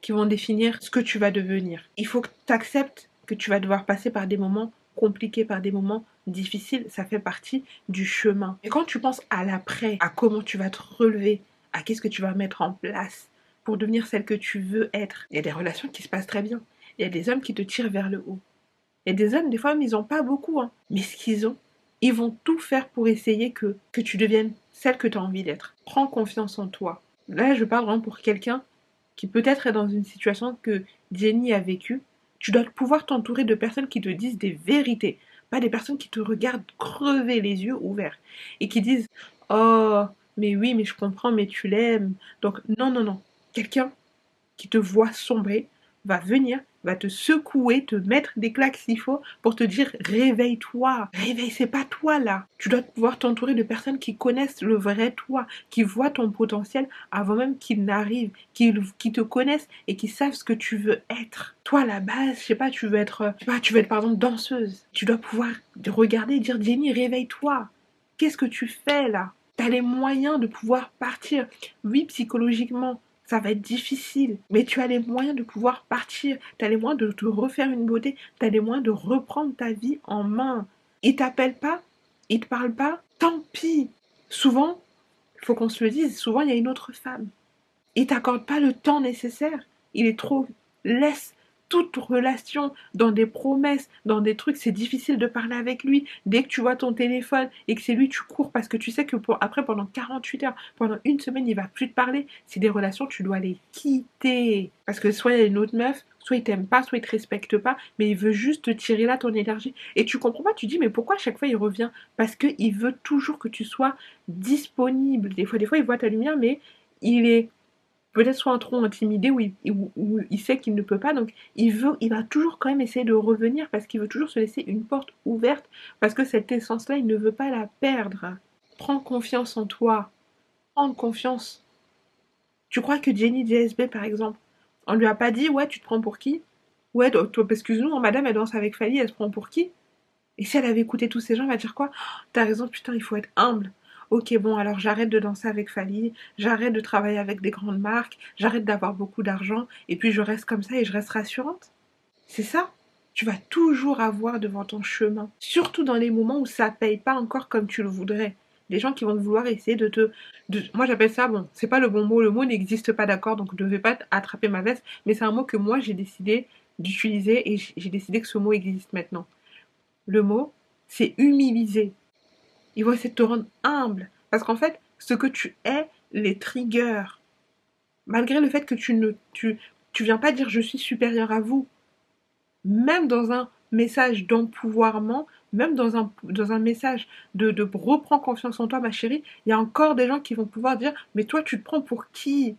qui vont définir ce que tu vas devenir. Il faut que tu acceptes que tu vas devoir passer par des moments compliqués, par des moments difficiles. Ça fait partie du chemin. Et quand tu penses à l'après, à comment tu vas te relever, à qu'est-ce que tu vas mettre en place pour devenir celle que tu veux être, il y a des relations qui se passent très bien. Il y a des hommes qui te tirent vers le haut. Il y a des hommes, des fois, ils n'ont pas beaucoup, hein. Mais ce qu'ils ont, ils vont tout faire pour essayer que tu deviennes celle que tu as envie d'être. Prends confiance en toi. Là, je parle vraiment pour quelqu'un qui peut-être est dans une situation que Jenny a vécue. Tu dois pouvoir t'entourer de personnes qui te disent des vérités, pas des personnes qui te regardent crever les yeux ouverts et qui disent oh, mais oui, mais je comprends, mais tu l'aimes. Donc, non, non, non. Quelqu'un qui te voit sombrer va venir, va te secouer, te mettre des claques s'il faut pour te dire réveille-toi. Réveille, c'est pas toi là. Tu dois pouvoir t'entourer de personnes qui connaissent le vrai toi, qui voient ton potentiel avant même qu'il n'arrive, qui te connaissent et qui savent ce que tu veux être. Toi à la base, je sais pas, tu veux être par exemple danseuse. Tu dois pouvoir te regarder et dire Jenny, réveille-toi. Qu'est-ce que tu fais là? T'as les moyens de pouvoir partir. Oui, psychologiquement, ça va être difficile, mais tu as les moyens de pouvoir partir, tu as les moyens de te refaire une beauté, tu as les moyens de reprendre ta vie en main. Ils t'appellent pas, ils te parlent pas, tant pis. Souvent, il faut qu'on se le dise, souvent il y a une autre femme. Ils t'accordent pas le temps nécessaire, il est trop... Laisse toute relation, dans des promesses, dans des trucs, c'est difficile de parler avec lui. Dès que tu vois ton téléphone et que c'est lui, tu cours parce que tu sais que après, pendant 48 heures, pendant une semaine, il va plus te parler. C'est des relations, tu dois les quitter. Parce que soit il y a une autre meuf, soit il t'aime pas, soit il te respecte pas, mais il veut juste te tirer là ton énergie. Et tu comprends pas, tu dis, mais pourquoi à chaque fois il revient? Parce qu'il veut toujours que tu sois disponible. Des fois, il voit ta lumière, mais il est peut-être soit trop intimidé ou il sait qu'il ne peut pas, donc il va toujours quand même essayer de revenir parce qu'il veut toujours se laisser une porte ouverte parce que cette essence-là, il ne veut pas la perdre. Prends confiance en toi, prends confiance. Tu crois que Jenny DSB, par exemple, on lui a pas dit, ouais, tu te prends pour qui? Ouais, toi, excuse-nous, madame, elle danse avec Fally, elle se prend pour qui? Et si elle avait écouté tous ces gens, elle va dire quoi? Oh, t'as raison, putain, il faut être humble. Ok, bon, alors j'arrête de danser avec Fally, j'arrête de travailler avec des grandes marques, j'arrête d'avoir beaucoup d'argent, et puis je reste comme ça et je reste rassurante. C'est ça. Tu vas toujours avoir devant ton chemin, surtout dans les moments où ça paye pas encore comme tu le voudrais. Des gens qui vont vouloir essayer moi j'appelle ça, bon, c'est pas le mot n'existe pas, d'accord, donc je ne vais pas attraper ma veste, mais c'est un mot que moi j'ai décidé d'utiliser et j'ai décidé que ce mot existe maintenant. Le mot, c'est humiliser. Ils vont essayer de te rendre humble. Parce qu'en fait, ce que tu es les triggers. Malgré le fait que tu viens pas dire je suis supérieur à vous. Même dans un message d'empouvoirment, même dans un message de reprends confiance en toi, ma chérie, il y a encore des gens qui vont pouvoir dire mais toi, tu te prends pour qui?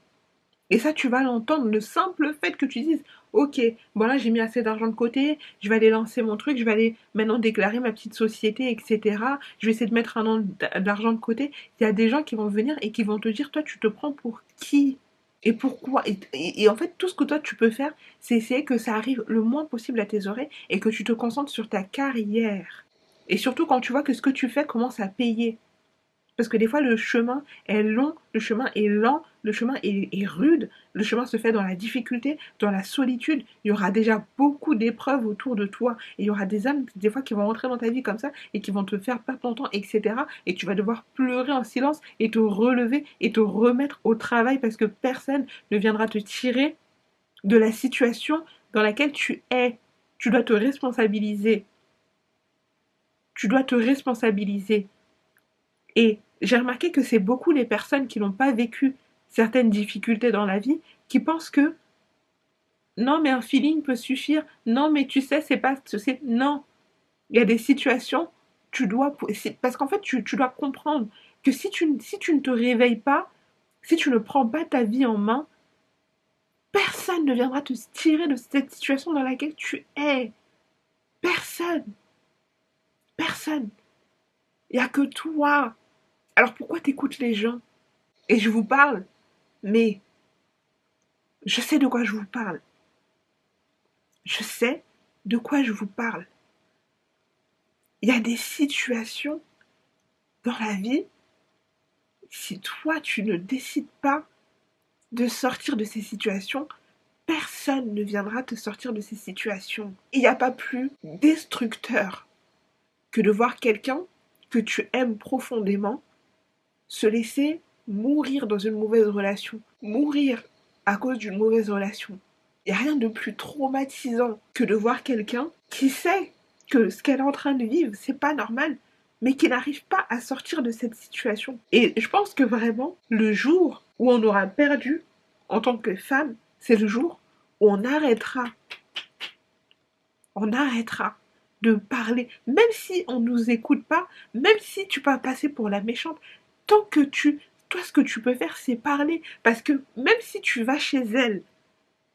Et ça, tu vas l'entendre, le simple fait que tu dises, ok, bon là j'ai mis assez d'argent de côté, je vais aller lancer mon truc, je vais aller maintenant déclarer ma petite société, etc. Je vais essayer de mettre un an d'argent de côté. Il y a des gens qui vont venir et qui vont te dire, toi tu te prends pour qui? Et pourquoi? Et en fait, tout ce que toi tu peux faire, c'est essayer que ça arrive le moins possible à tes oreilles et que tu te concentres sur ta carrière. Et surtout quand tu vois que ce que tu fais commence à payer. Parce que des fois, le chemin est long, le chemin est lent, le chemin est rude, le chemin se fait dans la difficulté, dans la solitude. Il y aura déjà beaucoup d'épreuves autour de toi. Et il y aura des âmes, des fois, qui vont rentrer dans ta vie comme ça et qui vont te faire perdre ton temps, etc. Et tu vas devoir pleurer en silence et te relever et te remettre au travail parce que personne ne viendra te tirer de la situation dans laquelle tu es. Tu dois te responsabiliser. Tu dois te responsabiliser. Et j'ai remarqué que c'est beaucoup les personnes qui n'ont pas vécu certaines difficultés dans la vie qui pensent que non, mais un feeling peut suffire. Non, mais tu sais, c'est pas. Non, il y a des situations, tu dois. Parce qu'en fait, tu dois comprendre que si tu ne te réveilles pas, si tu ne prends pas ta vie en main, personne ne viendra te tirer de cette situation dans laquelle tu es. Personne. Personne. Il n'y a que toi. Alors pourquoi t'écoutes les gens? Et je vous parle, mais je sais de quoi je vous parle. Je sais de quoi je vous parle. Il y a des situations dans la vie, si toi tu ne décides pas de sortir de ces situations, personne ne viendra te sortir de ces situations. Il n'y a pas plus destructeur que de voir quelqu'un que tu aimes profondément se laisser mourir dans une mauvaise relation. Mourir à cause d'une mauvaise relation. Il n'y a rien de plus traumatisant que de voir quelqu'un qui sait que ce qu'elle est en train de vivre, c'est pas normal, mais qui n'arrive pas à sortir de cette situation. Et je pense que vraiment, le jour où on aura perdu en tant que femme, c'est le jour où on arrêtera de parler, même si on nous écoute pas, même si tu peux passer pour la méchante, tant que toi ce que tu peux faire c'est parler, parce que même si tu vas chez elle,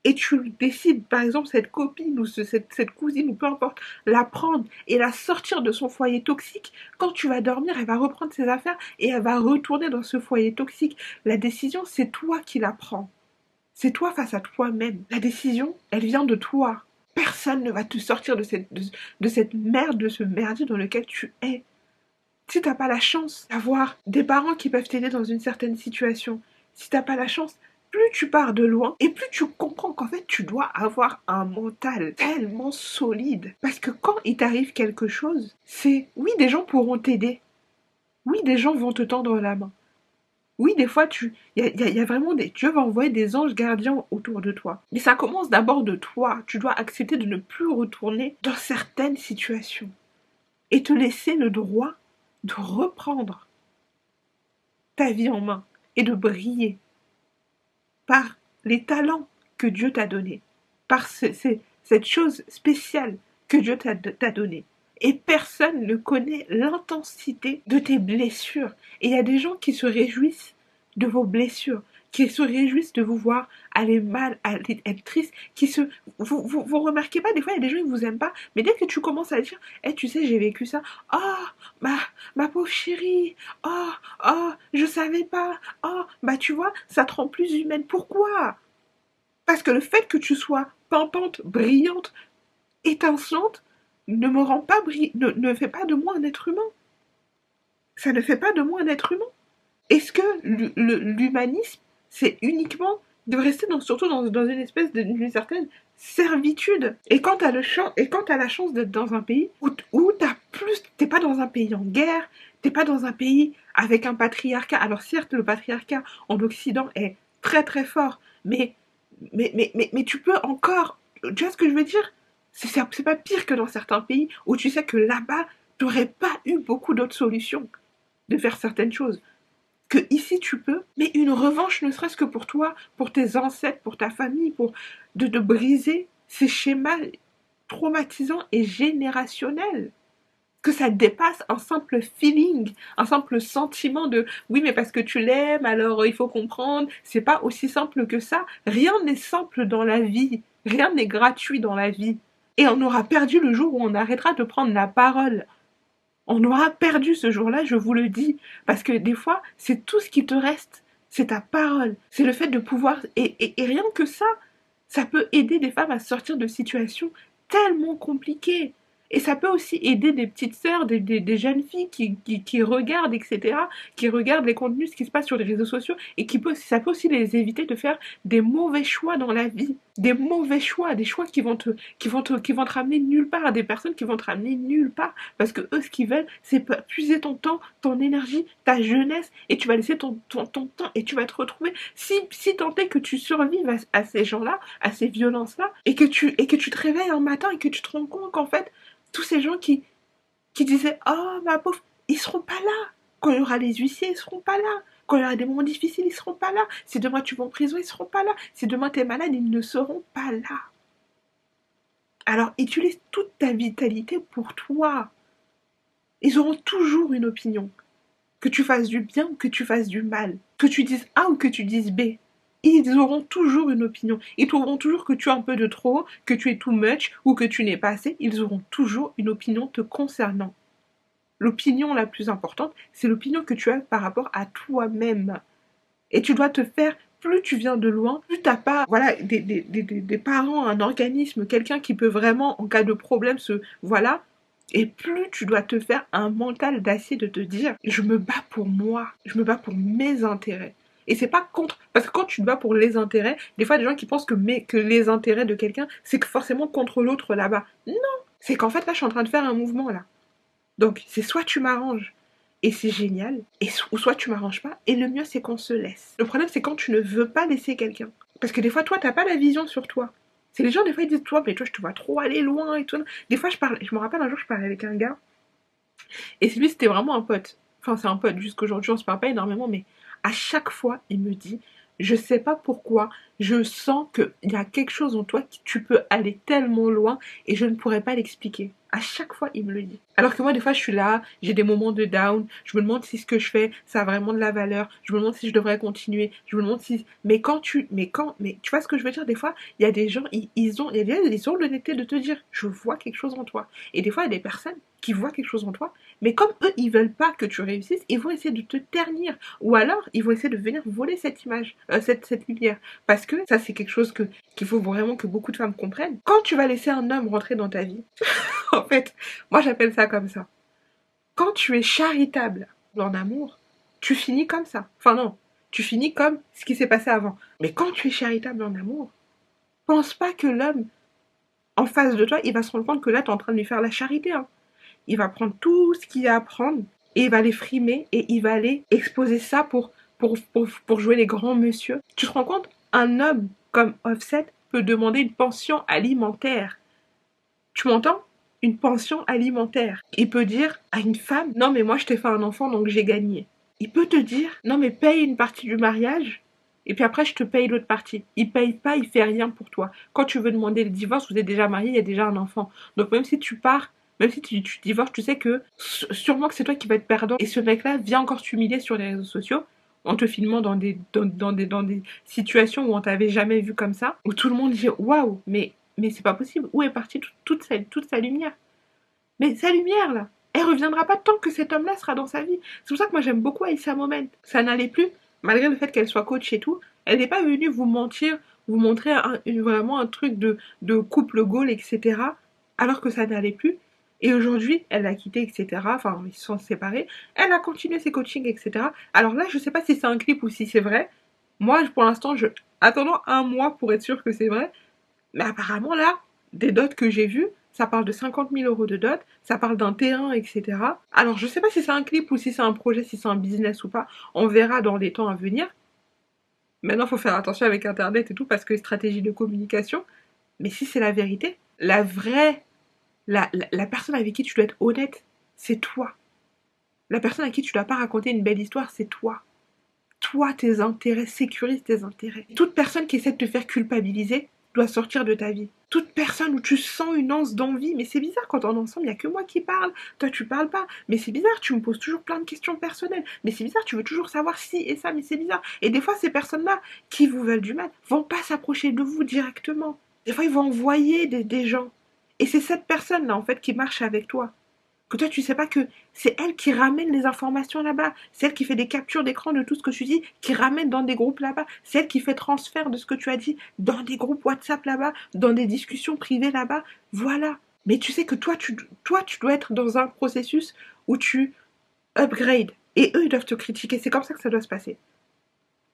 et tu décides, par exemple, cette copine ou cette cousine ou peu importe, la prendre et la sortir de son foyer toxique, quand tu vas dormir, elle va reprendre ses affaires et elle va retourner dans ce foyer toxique. La décision, c'est toi qui la prends. C'est toi face à toi-même. La décision, elle vient de toi. Personne ne va te sortir de cette merde, de ce merdier dans lequel tu es. Si t'as pas la chance d'avoir des parents qui peuvent t'aider dans une certaine situation, si t'as pas la chance, plus tu pars de loin et plus tu comprends qu'en fait tu dois avoir un mental tellement solide. Parce que quand il t'arrive quelque chose, oui, des gens pourront t'aider. Oui, des gens vont te tendre la main. Oui, des fois, il y a vraiment Dieu va envoyer des anges gardiens autour de toi. Mais ça commence d'abord de toi. Tu dois accepter de ne plus retourner dans certaines situations et te laisser le droit de reprendre ta vie en main et de briller par les talents que Dieu t'a donnés, par cette chose spéciale que Dieu t'a donnée. Et personne ne connaît l'intensité de tes blessures. Et il y a des gens qui se réjouissent de vos blessures, qui se réjouissent de vous voir aller mal, aller être triste, vous remarquez pas, des fois il y a des gens qui vous aiment pas, mais dès que tu commences à dire, tu sais, j'ai vécu ça, oh, ma pauvre chérie, oh, oh, je savais pas, oh, tu vois, ça te rend plus humaine. Pourquoi? Parce que le fait que tu sois pimpante, brillante, étincelante, ne me rend pas ne fait pas de moi un être humain. Ça ne fait pas de moi un être humain. Est-ce que l'humanisme, c'est uniquement de rester surtout dans une espèce d'une certaine servitude? Et quand t'as la chance d'être dans un pays où t'es pas dans un pays en guerre, t'es pas dans un pays avec un patriarcat. Alors certes, le patriarcat en Occident est très très fort, mais tu peux encore, tu vois ce que je veux dire? C'est pas pire que dans certains pays où tu sais que là-bas, t'aurais pas eu beaucoup d'autres solutions de faire certaines choses que ici tu peux, mais une revanche ne serait-ce que pour toi, pour tes ancêtres, pour ta famille, pour de briser ces schémas traumatisants et générationnels. Que ça dépasse un simple feeling, un simple sentiment de oui mais parce que tu l'aimes alors il faut comprendre, c'est pas aussi simple que ça. Rien n'est simple dans la vie, rien n'est gratuit dans la vie. Et on aura perdu le jour où on arrêtera de prendre la parole. On aura perdu ce jour-là, je vous le dis, parce que des fois, c'est tout ce qui te reste, c'est ta parole, c'est le fait de pouvoir, et rien que ça peut aider des femmes à sortir de situations tellement compliquées. Et ça peut aussi aider des petites sœurs, des jeunes filles qui regardent, etc., qui regardent les contenus, ce qui se passe sur les réseaux sociaux, et ça peut aussi les éviter de faire des mauvais choix dans la vie. Des mauvais choix, des choix qui vont te ramener nulle part, des personnes qui vont te ramener nulle part, parce que eux, ce qu'ils veulent, c'est puiser ton temps, ton énergie, ta jeunesse, et tu vas laisser ton temps, et tu vas te retrouver, si tant est que tu survives à ces gens-là, à ces violences-là, et que tu te réveilles un matin et que tu te rends compte qu'en fait, tous ces gens qui disaient oh ma pauvre, ils seront pas là. Quand il y aura les huissiers, ils seront pas là. Quand il y aura des moments difficiles, ils seront pas là. Si demain tu vas en prison, ils seront pas là. Si demain tu es malade, ils ne seront pas là. Alors utilise toute ta vitalité pour toi. Ils auront toujours une opinion. Que tu fasses du bien ou que tu fasses du mal. Que tu dises A ou que tu dises B. Ils auront toujours une opinion. Ils trouveront toujours que tu as un peu de trop, que tu es too much ou que tu n'es pas assez. Ils auront toujours une opinion te concernant. L'opinion la plus importante, c'est l'opinion que tu as par rapport à toi-même. Et tu dois te faire, plus tu viens de loin, plus tu n'as pas des parents, un organisme, quelqu'un qui peut vraiment, en cas de problème, voilà. Et plus tu dois te faire un mental d'acier de te dire, je me bats pour moi, je me bats pour mes intérêts. Et c'est pas contre, parce que quand tu te bats pour les intérêts, des fois, des gens qui pensent que les intérêts de quelqu'un, c'est que forcément contre l'autre là-bas. Non, c'est qu'en fait, là, je suis en train de faire un mouvement, là. Donc, c'est soit tu m'arranges, et c'est génial, ou soit tu m'arranges pas, et le mieux, c'est qu'on se laisse. Le problème, c'est quand tu ne veux pas laisser quelqu'un. Parce que des fois, toi, t'as pas la vision sur toi. C'est les gens, des fois, ils disent, toi, mais toi, je te vois trop aller loin et tout. Des fois, je me rappelle un jour, je parlais avec un gars, et lui, c'était vraiment un pote. Enfin, c'est un pote, jusqu'aujourd'hui, on se parle pas énormément, mais à chaque fois, il me dit, je sais pas pourquoi, je sens qu'il y a quelque chose en toi qui tu peux aller tellement loin et je ne pourrais pas l'expliquer. À chaque fois, il me le dit. Alors que moi, des fois, je suis là, j'ai des moments de down, je me demande si ce que je fais, ça a vraiment de la valeur, je me demande si je devrais continuer, je me demande si... Mais tu vois ce que je veux dire? Des fois, il y a des gens, ils ont l'honnêteté de te dire, je vois quelque chose en toi. Et des fois, il y a des personnes qui voient quelque chose en toi, mais comme eux, ils veulent pas que tu réussisses, ils vont essayer de te ternir. Ou alors, ils vont essayer de venir voler cette image, cette lumière. Parce que ça, c'est quelque chose qu'il faut vraiment que beaucoup de femmes comprennent. Quand tu vas laisser un homme rentrer dans ta vie, en fait, moi j'appelle ça comme ça. Quand tu es charitable en amour, tu finis comme ça. Enfin non, tu finis comme ce qui s'est passé avant. Mais quand tu es charitable en amour, pense pas que l'homme en face de toi, il va se rendre compte que là, tu es en train de lui faire la charité. Hein. Il va prendre tout ce qu'il y a à prendre et il va les frimer et il va aller exposer ça pour pour jouer les grands monsieur. Tu te rends compte? Un homme comme Offset peut demander une pension alimentaire. Tu m'entends? Une pension alimentaire. Il peut dire à une femme, non mais moi je t'ai fait un enfant donc j'ai gagné. Il peut te dire, non mais paye une partie du mariage et puis après je te paye l'autre partie. Il paye pas, il fait rien pour toi. Quand tu veux demander le divorce, vous êtes déjà marié, il y a déjà un enfant. Donc même si tu pars, même si tu divorces, tu sais que sûrement que c'est toi qui vas être perdant. Et ce mec-là vient encore t'humilier sur les réseaux sociaux en te filmant dans des situations où on t'avait jamais vu comme ça, où tout le monde dit waouh, mais c'est pas possible. Où est partie toute sa lumière? Mais sa lumière, là, elle reviendra pas tant que cet homme-là sera dans sa vie. C'est pour ça que moi j'aime beaucoup Aïssa Moment. Ça n'allait plus, malgré le fait qu'elle soit coach et tout. Elle n'est pas venue vous mentir, vous montrer vraiment un truc de couple goal, etc. Alors que ça n'allait plus. Et aujourd'hui, elle l'a quitté, etc. Enfin, ils se sont séparés. Elle a continué ses coachings, etc. Alors là, je sais pas si c'est un clip ou si c'est vrai. Moi, pour l'instant, attendons un mois pour être sûr que c'est vrai. Mais apparemment, là, des dots que j'ai vus, ça parle de 50 000 euros de dot, ça parle d'un terrain, etc. Alors, je sais pas si c'est un clip ou si c'est un projet, si c'est un business ou pas. On verra dans les temps à venir. Maintenant, il faut faire attention avec Internet et tout, parce que stratégie de communication. Mais si c'est la vérité, la vraie, la personne avec qui tu dois être honnête, c'est toi. La personne à qui tu dois pas raconter une belle histoire, c'est toi. Toi, tes intérêts, sécurise tes intérêts. Toute personne qui essaie de te faire culpabiliser doit sortir de ta vie. Toute personne où tu sens une anse d'envie, mais c'est bizarre quand on est ensemble, il n'y a que moi qui parle, toi tu parles pas, mais c'est bizarre, tu me poses toujours plein de questions personnelles, mais c'est bizarre, tu veux toujours savoir si et ça, mais c'est bizarre. Et des fois, ces personnes-là, qui vous veulent du mal, vont pas s'approcher de vous directement. Des fois, ils vont envoyer des gens. Et c'est cette personne-là, en fait, qui marche avec toi. Que toi, tu sais pas que c'est elle qui ramène les informations là-bas. C'est elle qui fait des captures d'écran de tout ce que tu dis, qui ramène dans des groupes là-bas. C'est elle qui fait transfert de ce que tu as dit dans des groupes WhatsApp là-bas, dans des discussions privées là-bas. Voilà. Mais tu sais que toi, tu dois être dans un processus où tu upgrades. Et eux, ils doivent te critiquer. C'est comme ça que ça doit se passer.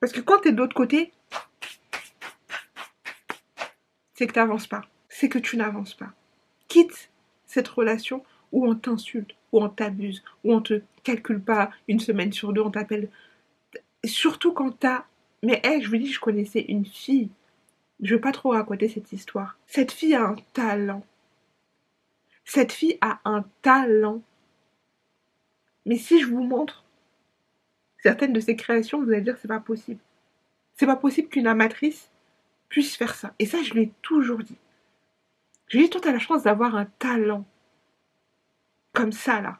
Parce que quand tu es de l'autre côté, c'est que tu n'avances pas. C'est que tu n'avances pas. Quitte cette relation où on t'insulte, où on t'abuse, où on te calcule pas une semaine sur deux, on t'appelle. Surtout quand t'as. Mais je vous dis, je connaissais une fille. Je veux pas trop raconter cette histoire. Cette fille a un talent. Cette fille a un talent. Mais si je vous montre certaines de ses créations, vous allez dire c'est pas possible. C'est pas possible qu'une amatrice puisse faire ça. Et ça, je l'ai toujours dit. Je lui ai dit, toi, t'as la chance d'avoir un talent. Comme ça, là.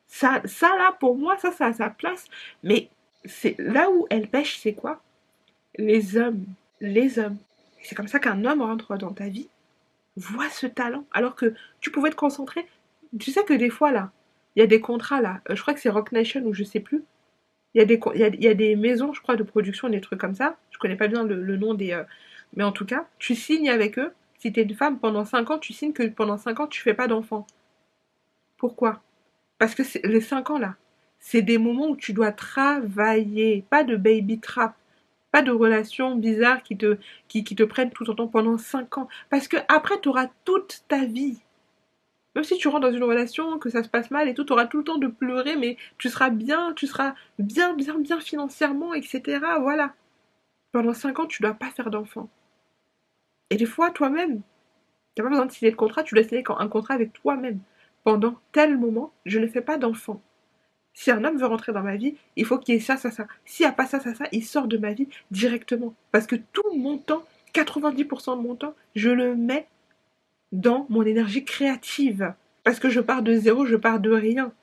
Ça là, pour moi, ça a sa place. Mais c'est là où elle pêche, c'est quoi? Les hommes. Les hommes. C'est comme ça qu'un homme rentre dans ta vie, voit ce talent, alors que tu pouvais te concentrer. Tu sais que des fois, là, il y a des contrats, là, je crois que c'est Rock Nation ou je sais plus. Il y a des maisons, je crois, de production, des trucs comme ça. Je connais pas bien le nom des... Mais en tout cas, tu signes avec eux. Si t'es une femme, pendant 5 ans, tu signes que pendant 5 ans, tu fais pas d'enfant. Pourquoi? Parce que les 5 ans là, c'est des moments où tu dois travailler, pas de baby trap, pas de relations bizarres qui te prennent tout ton temps pendant 5 ans. Parce que après, tu auras toute ta vie. Même si tu rentres dans une relation, que ça se passe mal et tout, tu auras tout le temps de pleurer, mais tu seras bien, bien financièrement, etc. Voilà. Pendant 5 ans, tu dois pas faire d'enfant. Et des fois, toi-même, t'as pas besoin de signer de contrat, tu dois signer un contrat avec toi-même. Pendant tel moment, je ne fais pas d'enfant. Si un homme veut rentrer dans ma vie, il faut qu'il y ait ça, ça, ça. S'il n'y a pas ça, ça, ça, il sort de ma vie directement. Parce que tout mon temps, 90% de mon temps, je le mets dans mon énergie créative. Parce que je pars de zéro, je pars de rien.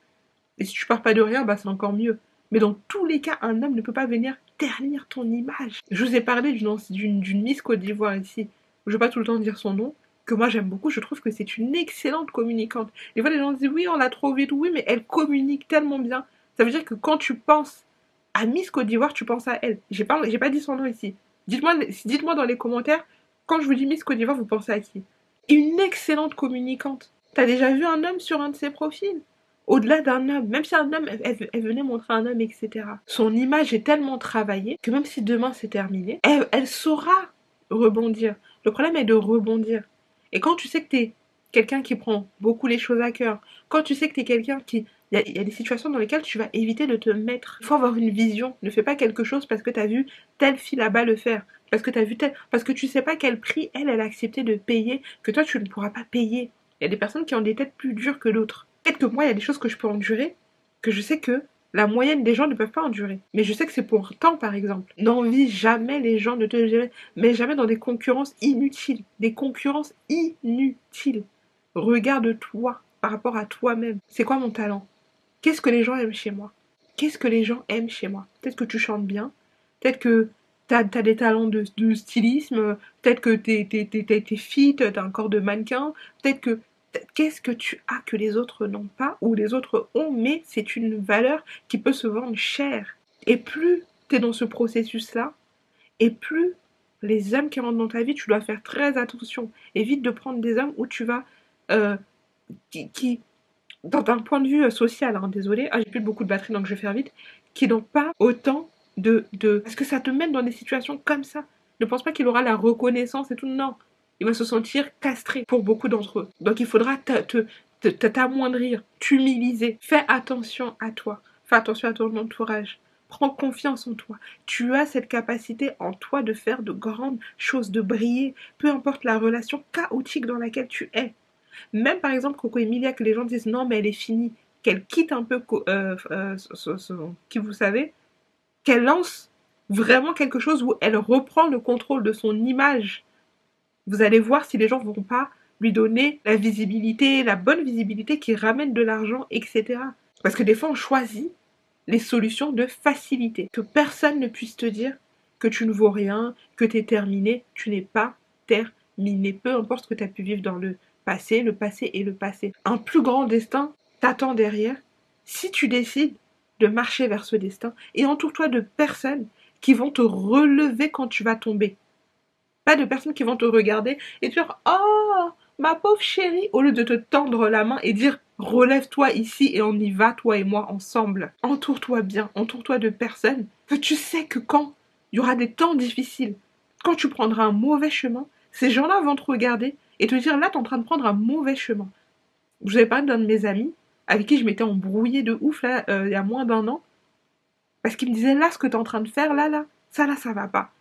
Et si tu pars pas de rien, bah c'est encore mieux. Mais dans tous les cas, un homme ne peut pas venir ternir ton image. Je vous ai parlé d'une Miss Côte d'Ivoire ici. Je ne vais pas tout le temps dire son nom, que moi j'aime beaucoup. Je trouve que c'est une excellente communicante. Des fois, les gens se disent oui, on l'a trop vite, oui, mais elle communique tellement bien. Ça veut dire que quand tu penses à Miss Côte d'Ivoire, tu penses à elle. J'ai pas dit son nom ici. Dites-moi dans les commentaires, quand je vous dis Miss Côte d'Ivoire, vous pensez à qui? Une excellente communicante. T'as déjà vu un homme sur un de ses profils? Au-delà d'un homme, même si un homme, elle venait montrer un homme, etc. Son image est tellement travaillée que même si demain c'est terminé, elle saura rebondir. Le problème est de rebondir. Et quand tu sais que t'es quelqu'un qui prend beaucoup les choses à cœur, quand tu sais que t'es quelqu'un qui Il y a des situations dans lesquelles tu vas éviter de te mettre. Il faut avoir une vision. Ne fais pas quelque chose parce que tu as vu telle fille là-bas le faire. Parce que tu as vu tel... Parce que tu sais pas quel prix elle a accepté de payer, que toi, tu ne pourras pas payer. Il y a des personnes qui ont des têtes plus dures que d'autres. Peut-être que moi, il y a des choses que je peux endurer, que je sais que la moyenne des gens ne peuvent pas endurer. Mais je sais que c'est pour temps, par exemple. N'envie jamais les gens, ne te mets jamais dans des concurrences inutiles. Des concurrences inutiles. Regarde-toi par rapport à toi-même. C'est quoi mon talent? Qu'est-ce que les gens aiment chez moi? Qu'est-ce que les gens aiment chez moi? Peut-être que tu chantes bien, peut-être que t'as des talents de stylisme, peut-être que t'es fit, t'as un corps de mannequin, peut-être que... Qu'est-ce que tu as que les autres n'ont pas ou les autres ont, mais c'est une valeur qui peut se vendre cher. Et plus t'es dans ce processus-là, et plus les hommes qui rentrent dans ta vie, tu dois faire très attention. Évite de prendre des hommes où tu vas... euh, qui d'un point de vue social, hein, désolé, j'ai plus beaucoup de batterie donc je vais faire vite, qui n'ont pas autant de... Parce que ça te mène dans des situations comme ça. Ne pense pas qu'il aura la reconnaissance et tout, non. Il va se sentir castré pour beaucoup d'entre eux. Donc il faudra t'amoindrir, t'humiliser. Fais attention à toi. Fais attention à ton entourage. Prends confiance en toi. Tu as cette capacité en toi de faire de grandes choses, de briller, peu importe la relation chaotique dans laquelle tu es. Même par exemple Coco Emilia, que les gens disent non mais elle est finie, qu'elle quitte un peu qui vous savez, qu'elle lance vraiment quelque chose où elle reprend le contrôle de son image. Vous allez voir si les gens vont pas lui donner la visibilité, la bonne visibilité qui ramène de l'argent, etc. Parce que des fois on choisit les solutions de facilité. Que personne ne puisse te dire que tu ne vaux rien, que tu es terminé, tu n'es pas terminé. Peu importe ce que tu as pu vivre dans le passé est le passé. Un plus grand destin t'attend derrière si tu décides de marcher vers ce destin et entoure-toi de personnes qui vont te relever quand tu vas tomber. Pas de personnes qui vont te regarder et te dire oh ma pauvre chérie, au lieu de te tendre la main et dire relève-toi ici et on y va, toi et moi, ensemble. Entoure-toi bien, entoure-toi de personnes que tu sais que quand il y aura des temps difficiles, quand tu prendras un mauvais chemin, ces gens-là vont te regarder et te dire là, t'es en train de prendre un mauvais chemin. Je vous avais parlé d'un de mes amis avec qui je m'étais embrouillée de ouf là, il y a moins d'1 an, parce qu'il me disait là, ce que t'es en train de faire, là, ça va pas.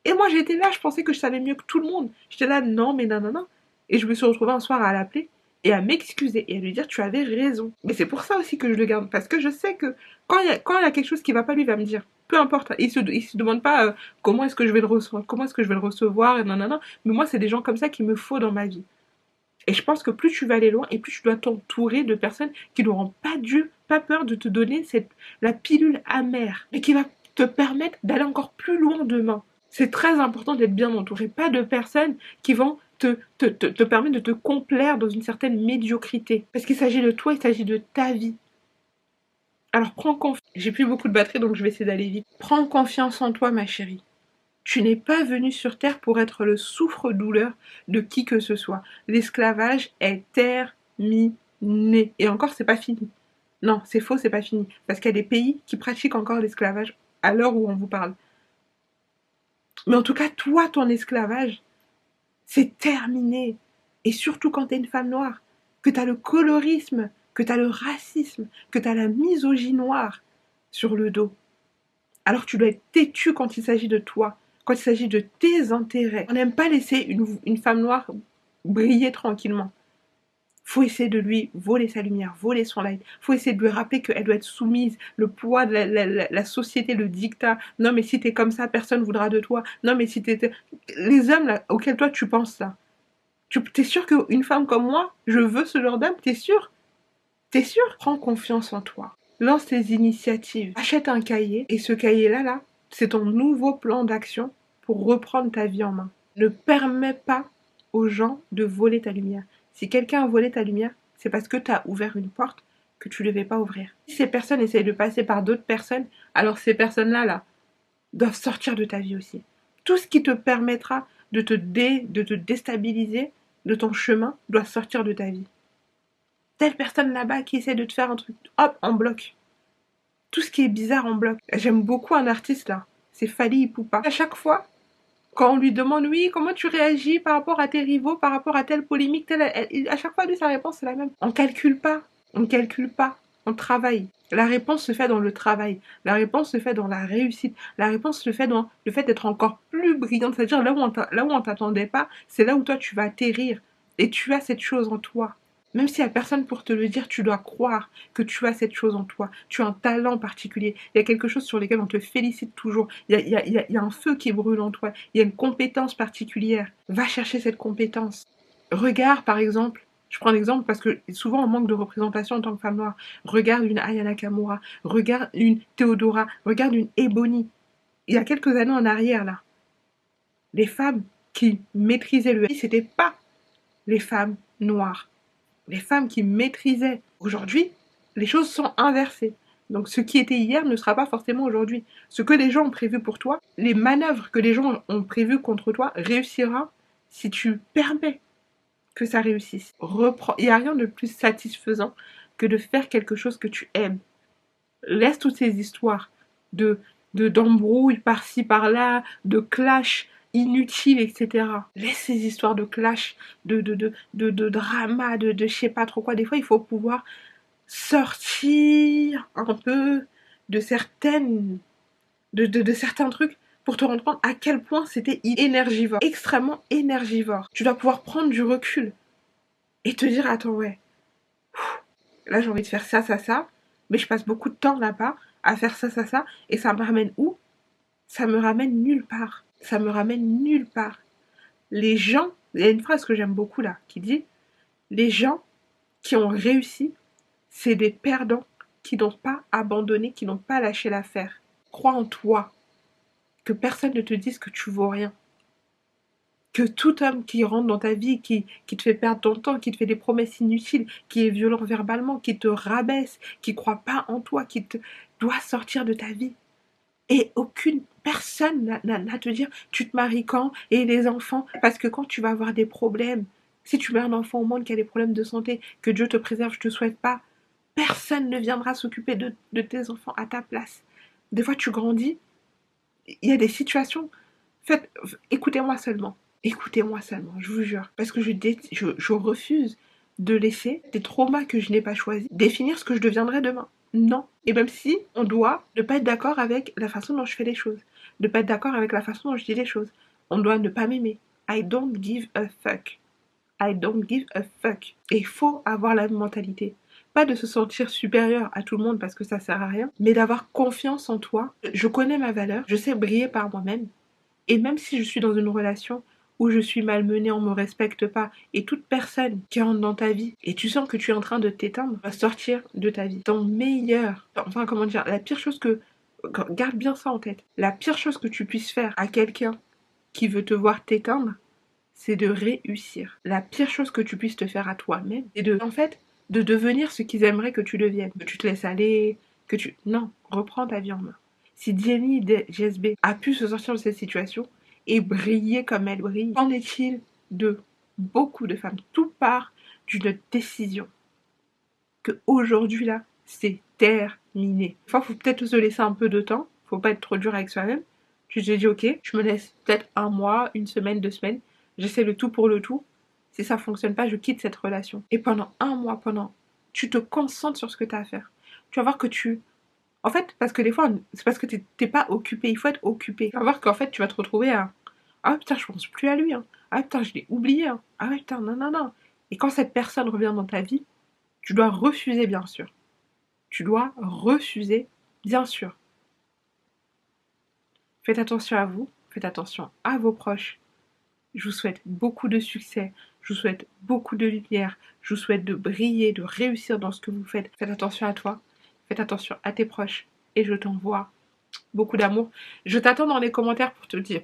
Et moi j'étais là, je pensais que je savais mieux que tout le monde. J'étais là, non, mais non, non, non. Et je me suis retrouvée un soir à l'appeler et à m'excuser et à lui dire tu avais raison. Mais c'est pour ça aussi que je le garde, parce que je sais que quand il y a quelque chose qui va pas, lui va me dire. Peu importe, il se demande pas comment est-ce que je vais le recevoir, comment est-ce que je vais le recevoir, et non, non, non. Mais moi, c'est des gens comme ça qu'il me faut dans ma vie. Et je pense que plus tu vas aller loin, et plus tu dois t'entourer de personnes qui n'auront pas peur de te donner la pilule amère, et qui va te permettre d'aller encore plus loin demain. C'est très important d'être bien entouré, pas de personnes qui vont te permettre de te complaire dans une certaine médiocrité. Parce qu'il s'agit de toi, il s'agit de ta vie. Alors prends confiance. J'ai plus beaucoup de batterie donc je vais essayer d'aller vite. Prends confiance en toi, ma chérie. Tu n'es pas venu sur Terre pour être le souffre-douleur de qui que ce soit. L'esclavage est terminé. Et encore, c'est pas fini. Non, c'est faux, c'est pas fini. Parce qu'il y a des pays qui pratiquent encore l'esclavage à l'heure où on vous parle. Mais en tout cas, toi, ton esclavage, c'est terminé. Et surtout quand t'es une femme noire, que t'as le colorisme, que t'as le racisme, que t'as la misogynie noire sur le dos. Alors tu dois être têtu quand il s'agit de toi, quand il s'agit de tes intérêts. On n'aime pas laisser une femme noire briller tranquillement. Faut essayer de lui voler sa lumière, voler son light. Faut essayer de lui rappeler qu'elle doit être soumise, le poids de la société, le dictat. Non mais si t'es comme ça, personne ne voudra de toi. Non mais si t'es... Les hommes là, auxquels toi tu penses ça. T'es sûr qu'une femme comme moi, je veux ce genre d'homme? T'es sûr? T'es sûr? Prends confiance en toi. Lance tes initiatives. Achète un cahier. Et ce cahier-là, c'est ton nouveau plan d'action pour reprendre ta vie en main. Ne permets pas aux gens de voler ta lumière. Si quelqu'un a volé ta lumière, c'est parce que tu as ouvert une porte que tu ne devais pas ouvrir. Si ces personnes essayent de passer par d'autres personnes, alors ces personnes-là, doivent sortir de ta vie aussi. Tout ce qui te permettra de te déstabiliser de ton chemin doit sortir de ta vie. Telle personne là-bas qui essaie de te faire un truc, hop, en bloc. Tout ce qui est bizarre en bloc. J'aime beaucoup un artiste là, c'est Fally Ipupa. À chaque fois, quand on lui demande, oui, comment tu réagis par rapport à tes rivaux, par rapport à telle polémique, à chaque fois, lui, sa réponse, c'est la même. On calcule pas, on calcule pas. on travaille. La réponse se fait dans le travail. La réponse se fait dans la réussite. La réponse se fait dans le fait d'être encore plus brillante. C'est-à-dire là où on t'attendait pas, c'est là où toi tu vas atterrir. Et tu as cette chose en toi. Même s'il n'y a personne pour te le dire, tu dois croire que tu as cette chose en toi. Tu as un talent particulier. Il y a quelque chose sur lequel on te félicite toujours. Il y a un feu qui brûle en toi. Il y a une compétence particulière. Va chercher cette compétence. Regarde, par exemple, je prends l'exemple parce que souvent on manque de représentation en tant que femme noire. Regarde une Aya Nakamura, regarde une Theodora, regarde une Ebony. Il y a quelques années en arrière, là, les femmes qui maîtrisaient le c'était pas les femmes noires. Les femmes qui maîtrisaient. Aujourd'hui, les choses sont inversées. Donc ce qui était hier ne sera pas forcément aujourd'hui. Ce que les gens ont prévu pour toi, les manœuvres que les gens ont prévues contre toi, réussira si tu permets que ça réussisse. Reprends. Il n'y a rien de plus satisfaisant que de faire quelque chose que tu aimes. Laisse toutes ces histoires d'embrouilles par-ci par-là, de clash inutiles, etc. Laisse ces histoires de clash, de drama, de je sais pas trop quoi. Des fois, il faut pouvoir sortir un peu de certains trucs pour te rendre compte à quel point c'était énergivore, extrêmement énergivore. Tu dois pouvoir prendre du recul et te dire, attends, ouais, là j'ai envie de faire ça, ça, ça, mais je passe beaucoup de temps là-bas à faire ça, ça, ça, et ça me ramène où? Ça me ramène nulle part. Ça me ramène nulle part. Les gens, il y a une phrase que j'aime beaucoup là, qui dit, les gens qui ont réussi, c'est des perdants qui n'ont pas abandonné, qui n'ont pas lâché l'affaire. Crois en toi, que personne ne te dise que tu vaux rien. Que tout homme qui rentre dans ta vie, qui te fait perdre ton temps, qui te fait des promesses inutiles, qui est violent verbalement, qui te rabaisse, qui croit pas en toi, qui te doit sortir de ta vie. Et aucune personne n'a te dire tu te maries quand et les enfants. Parce que quand tu vas avoir des problèmes, si tu mets un enfant au monde qui a des problèmes de santé, que Dieu te préserve, je te souhaite pas, personne ne viendra s'occuper de tes enfants à ta place. Des fois tu grandis, il y a des situations. Faites, écoutez-moi seulement. Écoutez-moi seulement, je vous jure. Parce que je refuse de laisser des traumas que je n'ai pas choisis définir ce que je deviendrai demain. Non. Et même si on doit ne pas être d'accord avec la façon dont je fais les choses, ne pas être d'accord avec la façon dont je dis les choses, on doit ne pas m'aimer. I don't give a fuck. I don't give a fuck. Et il faut avoir la même mentalité. Pas de se sentir supérieur à tout le monde parce que ça sert à rien, mais d'avoir confiance en toi. Je connais ma valeur, je sais briller par moi-même. Et même si je suis dans une relation où je suis malmenée, on me respecte pas, et toute personne qui rentre dans ta vie, et tu sens que tu es en train de t'éteindre, va sortir de ta vie. Ton meilleur, enfin comment dire, la pire chose que, garde bien ça en tête, la pire chose que tu puisses faire à quelqu'un qui veut te voir t'éteindre, c'est de réussir. La pire chose que tu puisses te faire à toi-même, c'est en fait, de devenir ce qu'ils aimeraient que tu deviennes. Que tu te laisses aller, que tu... Non, reprends ta vie en main. Si Jenny GSB a pu se sortir de cette situation et briller comme elle brille, qu'en est-il de beaucoup de femmes? Tout part d'une décision. Que aujourd'hui là, c'est terminé. Enfin, faut peut-être se laisser un peu de temps. Faut pas être trop dur avec soi-même. Tu te dis, ok, je me laisse peut-être un mois, une semaine, 2 semaines. J'essaie le tout pour le tout. Si ça fonctionne pas, je quitte cette relation. Et pendant un mois, tu te concentres sur ce que tu as à faire. Tu vas voir que en fait, parce que des fois, c'est parce que t'es pas occupé. Il faut être occupé. Tu vas voir qu'en fait, tu vas te retrouver à... Ah putain, je pense plus à lui. Hein. Ah putain, je l'ai oublié. Hein. Ah putain, non, non, non. Et quand cette personne revient dans ta vie, tu dois refuser, bien sûr. Tu dois refuser, bien sûr. Faites attention à vous. Faites attention à vos proches. Je vous souhaite beaucoup de succès. Je vous souhaite beaucoup de lumière. Je vous souhaite de briller, de réussir dans ce que vous faites. Faites attention à toi. Faites attention à tes proches. Et je t'envoie beaucoup d'amour. Je t'attends dans les commentaires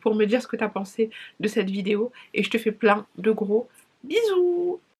pour me dire ce que tu as pensé de cette vidéo. Et je te fais plein de gros bisous.